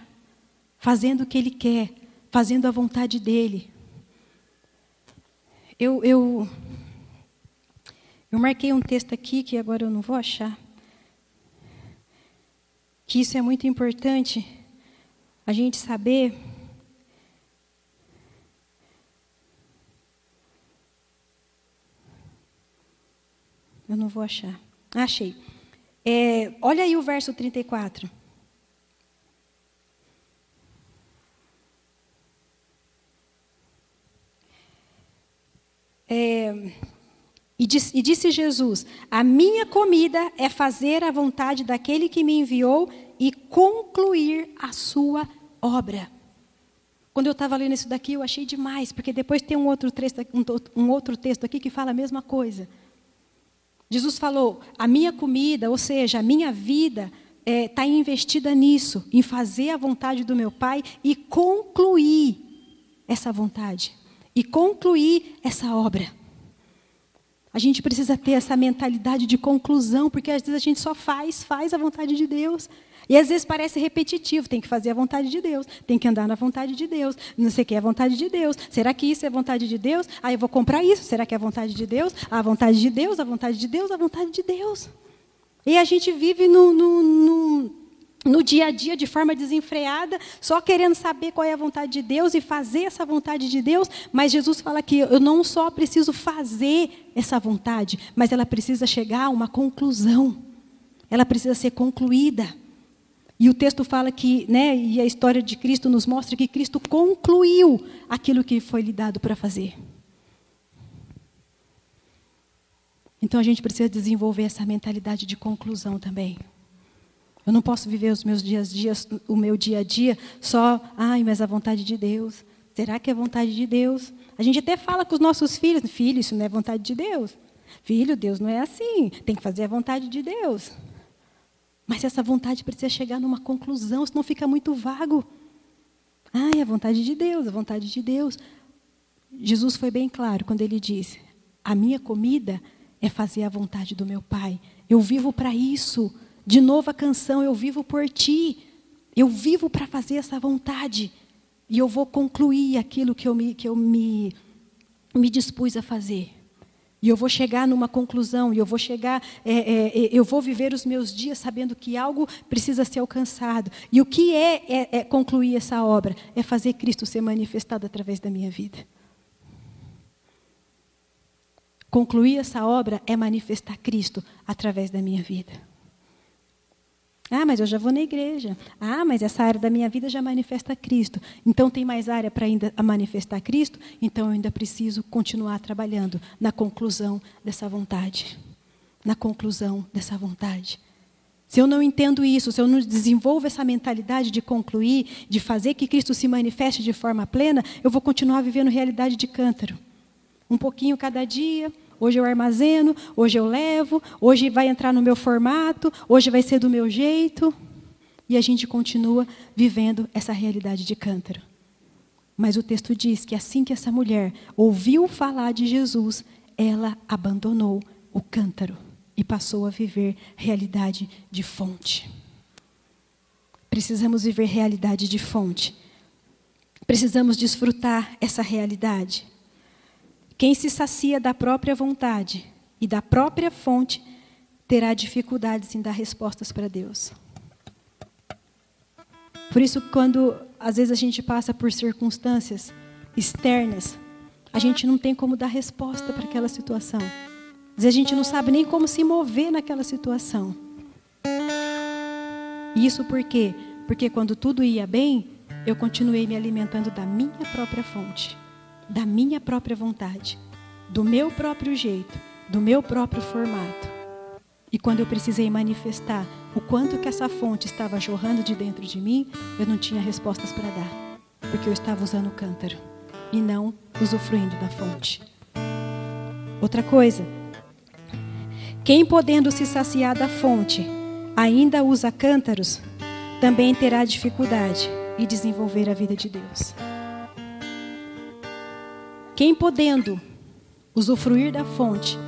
fazendo o que Ele quer, fazendo a vontade dEle. Eu marquei um texto aqui, que agora eu não vou achar, que isso é muito importante, a gente saber. Eu não vou achar. Achei. Olha aí o verso 34. E disse Jesus: a minha comida é fazer a vontade daquele que me enviou e concluir a sua obra. Quando eu estava lendo isso daqui, eu achei demais, porque depois tem um outro texto aqui que fala a mesma coisa. Jesus falou: a minha comida, ou seja, a minha vida, está investida nisso, em fazer a vontade do meu Pai e concluir essa vontade, e concluir essa obra. A gente precisa ter essa mentalidade de conclusão, porque às vezes a gente só faz a vontade de Deus. E às vezes parece repetitivo, tem que fazer a vontade de Deus, tem que andar na vontade de Deus, não sei o que é a vontade de Deus. Será que isso é a vontade de Deus? Eu vou comprar isso, será que é a vontade de Deus? A vontade de Deus, a vontade de Deus, a vontade de Deus. E a gente vive no dia a dia de forma desenfreada, só querendo saber qual é a vontade de Deus e fazer essa vontade de Deus, mas Jesus fala que eu não só preciso fazer essa vontade, mas ela precisa chegar a uma conclusão. Ela precisa ser concluída. E o texto fala que, né, e a história de Cristo nos mostra que Cristo concluiu aquilo que foi lhe dado para fazer. Então a gente precisa desenvolver essa mentalidade de conclusão também. Eu não posso viver o meu dia a dia só, mas a vontade de Deus. Será que é vontade de Deus? A gente até fala com os nossos filhos, filho, isso não é vontade de Deus. Filho, Deus não é assim, tem que fazer a vontade de Deus. Mas essa vontade precisa chegar numa conclusão, senão fica muito vago. É a vontade de Deus, a vontade de Deus. Jesus foi bem claro quando ele disse, a minha comida é fazer a vontade do meu Pai. Eu vivo para isso. De novo a canção, eu vivo por ti. Eu vivo para fazer essa vontade. E eu vou concluir aquilo que eu me dispus a fazer. E eu vou chegar numa conclusão. E eu vou eu vou viver os meus dias sabendo que algo precisa ser alcançado. E o que é concluir essa obra? É fazer Cristo ser manifestado através da minha vida. Concluir essa obra é manifestar Cristo através da minha vida. Mas eu já vou na igreja. Mas essa área da minha vida já manifesta Cristo. Então tem mais área para ainda manifestar Cristo? Então eu ainda preciso continuar trabalhando na conclusão dessa vontade. Na conclusão dessa vontade. Se eu não entendo isso, se eu não desenvolvo essa mentalidade de concluir, de fazer que Cristo se manifeste de forma plena, eu vou continuar vivendo realidade de cântaro. Um pouquinho cada dia. Hoje eu armazeno, hoje eu levo, hoje vai entrar no meu formato, hoje vai ser do meu jeito. E a gente continua vivendo essa realidade de cântaro. Mas o texto diz que assim que essa mulher ouviu falar de Jesus, ela abandonou o cântaro e passou a viver realidade de fonte. Precisamos viver realidade de fonte. Precisamos desfrutar essa realidade. Quem se sacia da própria vontade e da própria fonte terá dificuldades em dar respostas para Deus. Por isso, quando às vezes a gente passa por circunstâncias externas, a gente não tem como dar resposta para aquela situação. Às vezes a gente não sabe nem como se mover naquela situação. E isso por quê? Porque quando tudo ia bem, eu continuei me alimentando da minha própria fonte. Da minha própria vontade, do meu próprio jeito, do meu próprio formato. E quando eu precisei manifestar o quanto que essa fonte estava jorrando de dentro de mim, eu não tinha respostas para dar, porque eu estava usando o cântaro e não usufruindo da fonte. Outra coisa, quem podendo se saciar da fonte ainda usa cântaros, também terá dificuldade em desenvolver a vida de Deus. Quem podendo usufruir da fonte,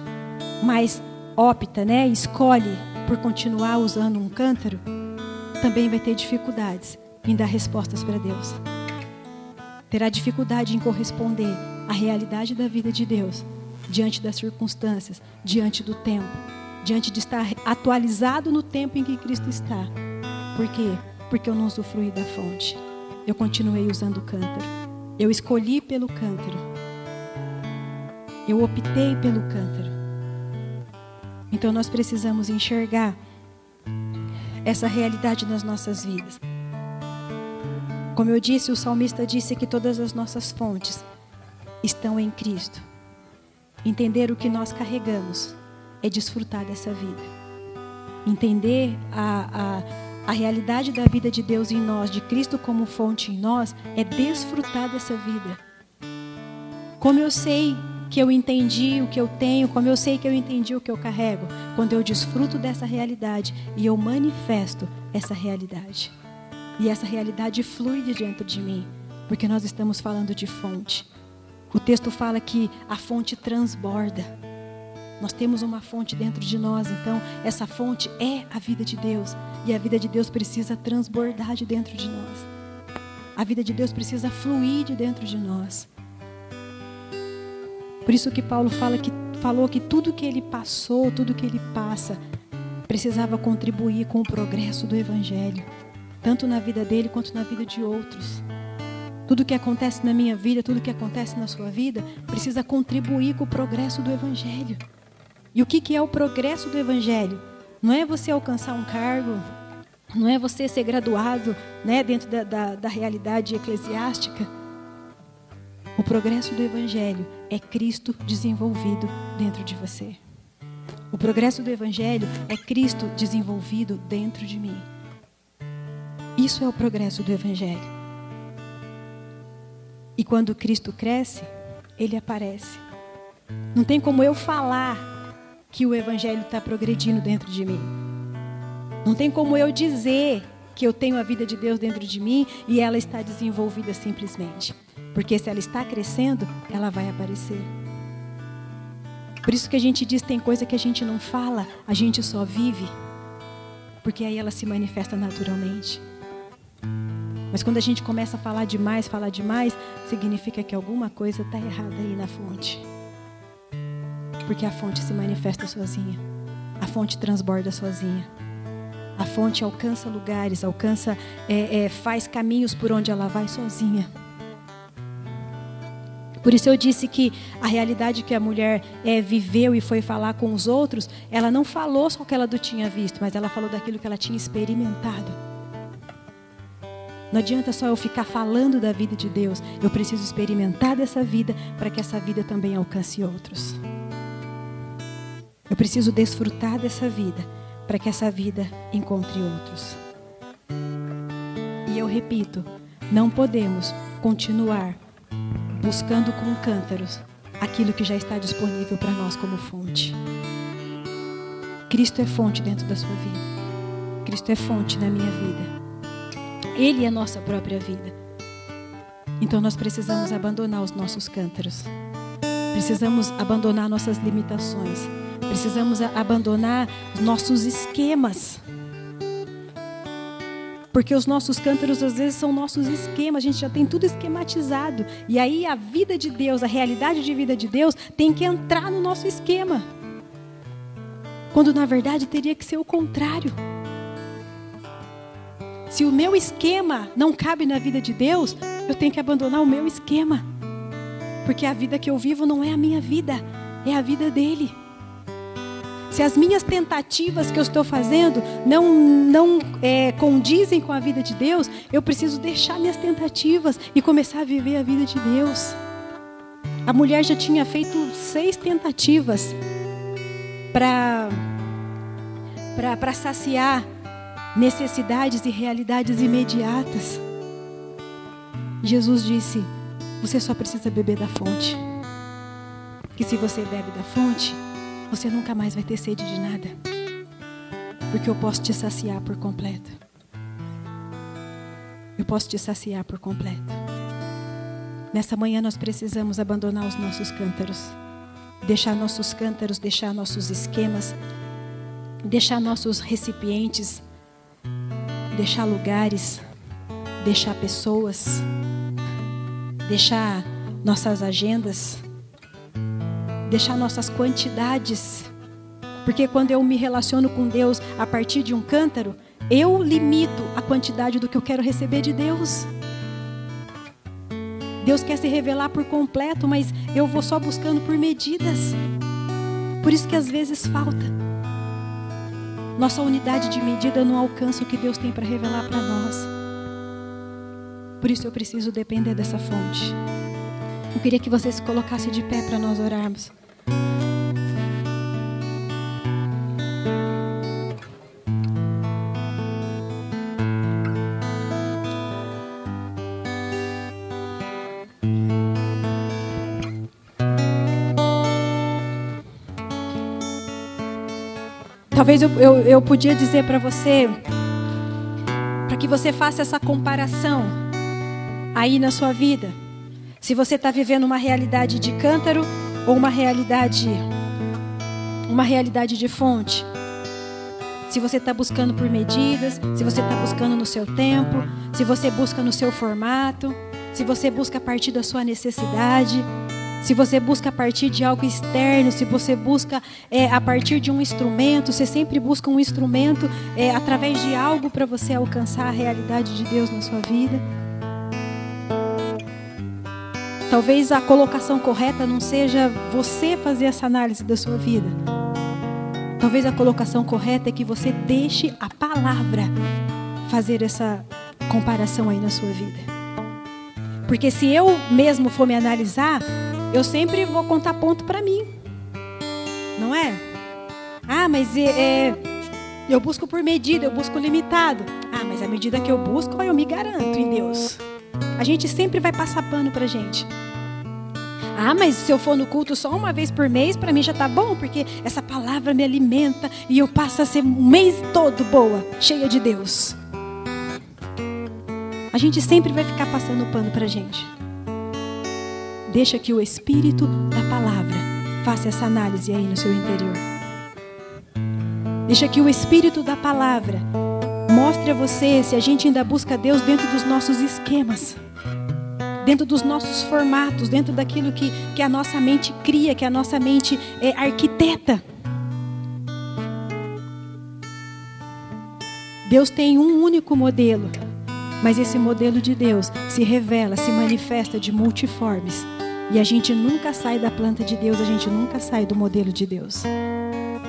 mas opta, escolhe por continuar usando um cântaro, também vai ter dificuldades em dar respostas para Deus. Terá dificuldade em corresponder à realidade da vida de Deus, diante das circunstâncias, diante do tempo, diante de estar atualizado no tempo em que Cristo está. Por quê? Porque eu não usufruí da fonte. Eu continuei usando o cântaro. Eu escolhi pelo cântaro. Eu optei pelo cântaro. Então nós precisamos enxergar essa realidade nas nossas vidas. Como eu disse, o salmista disse que todas as nossas fontes estão em Cristo. Entender o que nós carregamos é desfrutar dessa vida. Entender a realidade da vida de Deus em nós, de Cristo como fonte em nós, é desfrutar dessa vida. Como eu sei que eu entendi o que eu tenho, como eu sei que eu entendi o que eu carrego, quando eu desfruto dessa realidade e eu manifesto essa realidade. E essa realidade flui de dentro de mim, porque nós estamos falando de fonte. O texto fala que a fonte transborda. Nós temos uma fonte dentro de nós, então essa fonte é a vida de Deus. E a vida de Deus precisa transbordar de dentro de nós. A vida de Deus precisa fluir de dentro de nós. Por isso que Paulo falou que tudo que ele passou, tudo que ele passa, precisava contribuir com o progresso do Evangelho. Tanto na vida dele quanto na vida de outros. Tudo que acontece na minha vida, tudo que acontece na sua vida, precisa contribuir com o progresso do Evangelho. E o que é o progresso do Evangelho? Não é você alcançar um cargo, não é você ser graduado, dentro da realidade eclesiástica. O progresso do Evangelho é Cristo desenvolvido dentro de você. O progresso do Evangelho é Cristo desenvolvido dentro de mim. Isso é o progresso do Evangelho. E quando Cristo cresce, Ele aparece. Não tem como eu falar que o Evangelho está progredindo dentro de mim. Não tem como eu dizer que eu tenho a vida de Deus dentro de mim e ela está desenvolvida simplesmente. Porque se ela está crescendo, ela vai aparecer. Por isso que a gente diz, tem coisa que a gente não fala, a gente só vive. Porque aí ela se manifesta naturalmente. Mas quando a gente começa a falar demais, significa que alguma coisa está errada aí na fonte. Porque a fonte se manifesta sozinha. A fonte transborda sozinha. A fonte alcança lugares, faz caminhos por onde ela vai sozinha. Por isso eu disse que a realidade que a mulher viveu e foi falar com os outros, ela não falou só o que ela tinha visto, mas ela falou daquilo que ela tinha experimentado. Não adianta só eu ficar falando da vida de Deus, eu preciso experimentar dessa vida para que essa vida também alcance outros. Eu preciso desfrutar dessa vida para que essa vida encontre outros. E eu repito, não podemos continuar buscando com cântaros aquilo que já está disponível para nós como fonte. Cristo é fonte dentro da sua vida. Cristo é fonte na minha vida. Ele é a nossa própria vida. Então nós precisamos abandonar os nossos cântaros. Precisamos abandonar nossas limitações. Precisamos abandonar nossos esquemas. Porque os nossos cântaros às vezes são nossos esquemas, a gente já tem tudo esquematizado. E aí a vida de Deus, a realidade de vida de Deus tem que entrar no nosso esquema. Quando na verdade teria que ser o contrário. Se o meu esquema não cabe na vida de Deus, eu tenho que abandonar o meu esquema. Porque a vida que eu vivo não é a minha vida, é a vida dele. Se as minhas tentativas que eu estou fazendo não condizem com a vida de Deus, eu preciso deixar minhas tentativas e começar a viver a vida de Deus. A mulher já tinha feito 6 tentativas para saciar necessidades e realidades imediatas. Jesus disse, você só precisa beber da fonte. Que se você bebe da fonte, você nunca mais vai ter sede de nada. Porque eu posso te saciar por completo. Eu posso te saciar por completo. Nessa manhã nós precisamos abandonar os nossos cântaros. Deixar nossos cântaros, deixar nossos esquemas. Deixar nossos recipientes. Deixar lugares. Deixar pessoas. Deixar nossas agendas. Deixar nossas quantidades. Porque quando eu me relaciono com Deus a partir de um cântaro, eu limito a quantidade do que eu quero receber de Deus. Deus quer se revelar por completo, mas eu vou só buscando por medidas. Por isso que às vezes falta. Nossa unidade de medida não alcança o que Deus tem para revelar para nós. Por isso eu preciso depender dessa fonte. Eu queria que você se colocasse de pé para nós orarmos. Talvez eu podia dizer para você, para que você faça essa comparação aí na sua vida. Se você está vivendo uma realidade de cântaro ou uma realidade de fonte. Se você está buscando por medidas, se você está buscando no seu tempo, se você busca no seu formato, se você busca a partir da sua necessidade, se você busca a partir de algo externo, se você busca a partir de um instrumento, você sempre busca um instrumento através de algo para você alcançar a realidade de Deus na sua vida. Talvez a colocação correta não seja você fazer essa análise da sua vida. Talvez a colocação correta é que você deixe a palavra fazer essa comparação aí na sua vida. Porque se eu mesmo for me analisar, eu sempre vou contar ponto para mim. Não é? Ah, mas eu busco por medida, eu busco limitado. Ah, mas à medida que eu busco, eu me garanto em Deus. A gente sempre vai passar pano pra gente. Ah, mas se eu for no culto só uma vez por mês, para mim já tá bom, porque essa palavra me alimenta e eu passo a ser um mês todo boa, cheia de Deus. A gente sempre vai ficar passando pano pra gente. Deixa que o Espírito da palavra faça essa análise aí no seu interior. Deixa que o Espírito da palavra mostre a você se a gente ainda busca Deus dentro dos nossos esquemas, dentro dos nossos formatos, dentro daquilo que a nossa mente cria, que a nossa mente arquiteta. Deus tem um único modelo, mas esse modelo de Deus se revela, se manifesta de multiformes. E a gente nunca sai da planta de Deus, a gente nunca sai do modelo de Deus.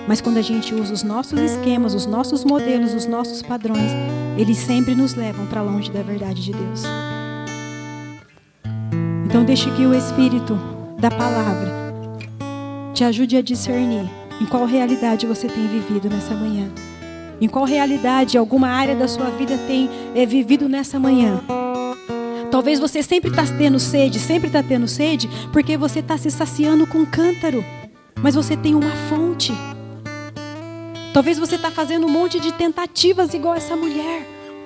Mas quando a gente usa os nossos esquemas, os nossos modelos, os nossos padrões, eles sempre nos levam para longe da verdade de Deus. Então deixe que o Espírito da palavra te ajude a discernir em qual realidade você tem vivido nessa manhã. Em qual realidade alguma área da sua vida tem vivido nessa manhã. Talvez você sempre está tendo sede, porque você está se saciando com um cântaro, mas você tem uma fonte. Talvez você está fazendo um monte de tentativas igual essa mulher.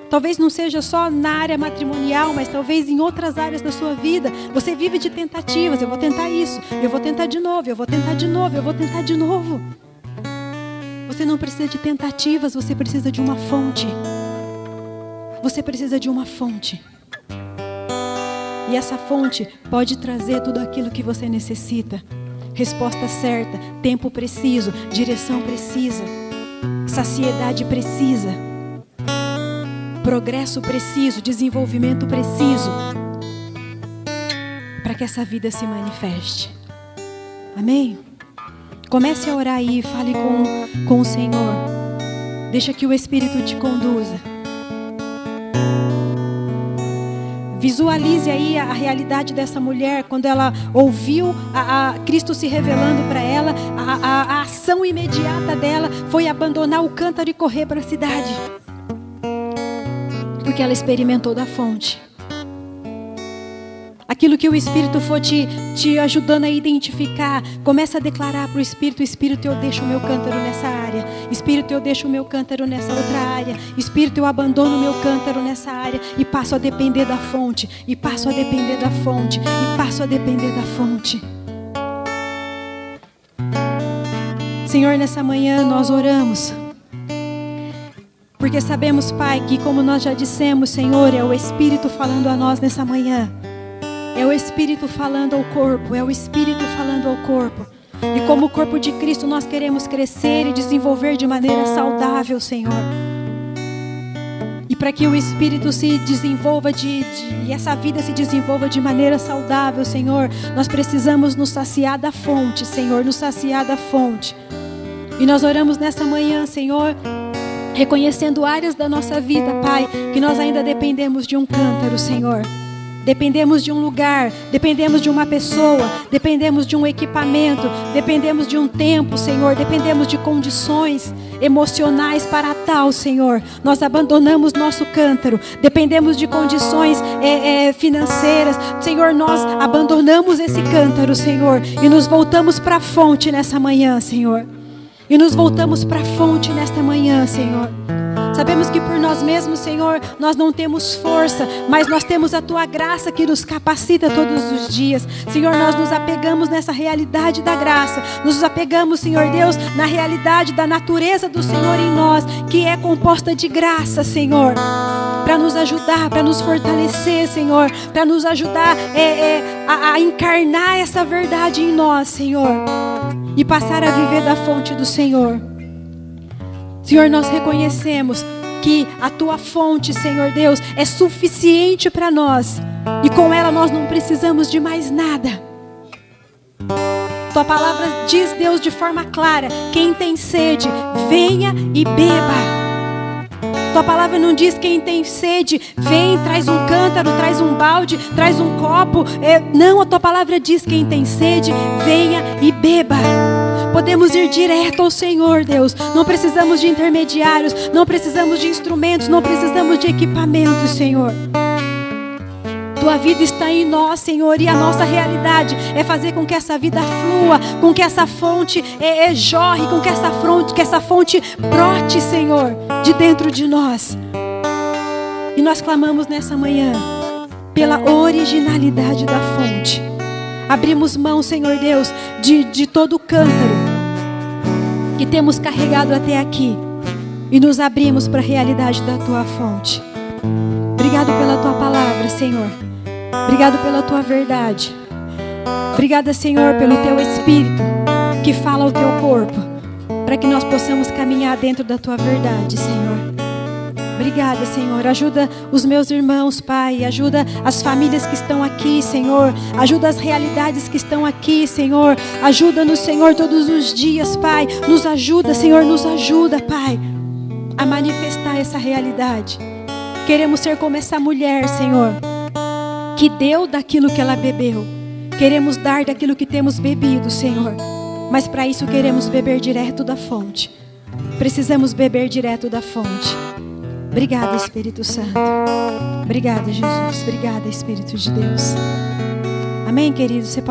Talvez não seja só na área matrimonial, mas talvez em outras áreas da sua vida. Você vive de tentativas. Eu vou tentar isso, eu vou tentar de novo, eu vou tentar de novo, eu vou tentar de novo. Você não precisa de tentativas, você precisa de uma fonte. Você precisa de uma fonte. E essa fonte pode trazer tudo aquilo que você necessita. Resposta certa, tempo preciso, direção precisa, saciedade precisa, progresso preciso, desenvolvimento preciso, para que essa vida se manifeste. Amém? Comece a orar aí, fale com o Senhor. Deixa que o Espírito te conduza. Visualize aí a realidade dessa mulher, quando ela ouviu a Cristo se revelando para ela, a ação imediata dela foi abandonar o cântaro e correr para a cidade. Porque ela experimentou da fonte. Aquilo que o Espírito for te ajudando a identificar, começa a declarar para o Espírito: Espírito, eu deixo o meu cântaro nessa área. Espírito, eu deixo o meu cântaro nessa outra área. Espírito, eu abandono o meu cântaro nessa área e passo a depender da fonte. E passo a depender da fonte. E passo a depender da fonte. Senhor, nessa manhã nós oramos. Porque sabemos, Pai, que como nós já dissemos, Senhor, é o Espírito falando a nós nessa manhã. É o Espírito falando ao corpo, é o Espírito falando ao corpo. E como o corpo de Cristo nós queremos crescer e desenvolver de maneira saudável, Senhor. E para que o Espírito se desenvolva e essa vida se desenvolva de maneira saudável, Senhor, nós precisamos nos saciar da fonte, Senhor, nos saciar da fonte. E nós oramos nessa manhã, Senhor, reconhecendo áreas da nossa vida, Pai, que nós ainda dependemos de um cântaro, Senhor. Dependemos de um lugar, dependemos de uma pessoa, dependemos de um equipamento, dependemos de um tempo, Senhor, dependemos de condições emocionais para tal, Senhor. Nós abandonamos nosso cântaro, dependemos de condições financeiras, Senhor, nós abandonamos esse cântaro, Senhor, e nos voltamos para a fonte nessa manhã, Senhor. E nos voltamos para a fonte nesta manhã, Senhor. Sabemos que por nós mesmos, Senhor, nós não temos força, mas nós temos a Tua graça que nos capacita todos os dias. Senhor, nós nos apegamos nessa realidade da graça. Nos apegamos, Senhor Deus, na realidade da natureza do Senhor em nós, que é composta de graça, Senhor. Para nos ajudar, para nos fortalecer, Senhor. Para nos ajudar a encarnar essa verdade em nós, Senhor. E passar a viver da fonte do Senhor. Senhor, nós reconhecemos que a Tua fonte, Senhor Deus, é suficiente para nós. E com ela nós não precisamos de mais nada. Tua palavra diz, Deus, de forma clara: quem tem sede, venha e beba. Tua palavra não diz quem tem sede, vem, traz um cântaro, traz um balde, traz um copo. Não, a Tua palavra diz quem tem sede, venha e beba. Podemos ir direto ao Senhor, Deus. Não precisamos de intermediários, não precisamos de instrumentos, não precisamos de equipamentos, Senhor. Tua vida está em nós, Senhor, e a nossa realidade é fazer com que essa vida flua, com que essa fonte jorre, com que essa fonte brote, Senhor, de dentro de nós. E nós clamamos nessa manhã pela originalidade da fonte. Abrimos mão, Senhor Deus, de todo o cântaro que temos carregado até aqui e nos abrimos para a realidade da Tua fonte. Obrigado pela Tua palavra, Senhor. Obrigado pela Tua verdade. Obrigada, Senhor, pelo Teu Espírito que fala ao Teu corpo, para que nós possamos caminhar dentro da Tua verdade, Senhor. Obrigada, Senhor. Ajuda os meus irmãos, Pai. Ajuda as famílias que estão aqui, Senhor. Ajuda as realidades que estão aqui, Senhor. Ajuda-nos, Senhor, todos os dias, Pai. Nos ajuda, Senhor, nos ajuda, Pai, a manifestar essa realidade. Queremos ser como essa mulher, Senhor, que deu daquilo que ela bebeu. Queremos dar daquilo que temos bebido, Senhor. Mas para isso queremos beber direto da fonte. Precisamos beber direto da fonte. Obrigada, Espírito Santo. Obrigada, Jesus. Obrigada, Espírito de Deus. Amém, queridos? Você pode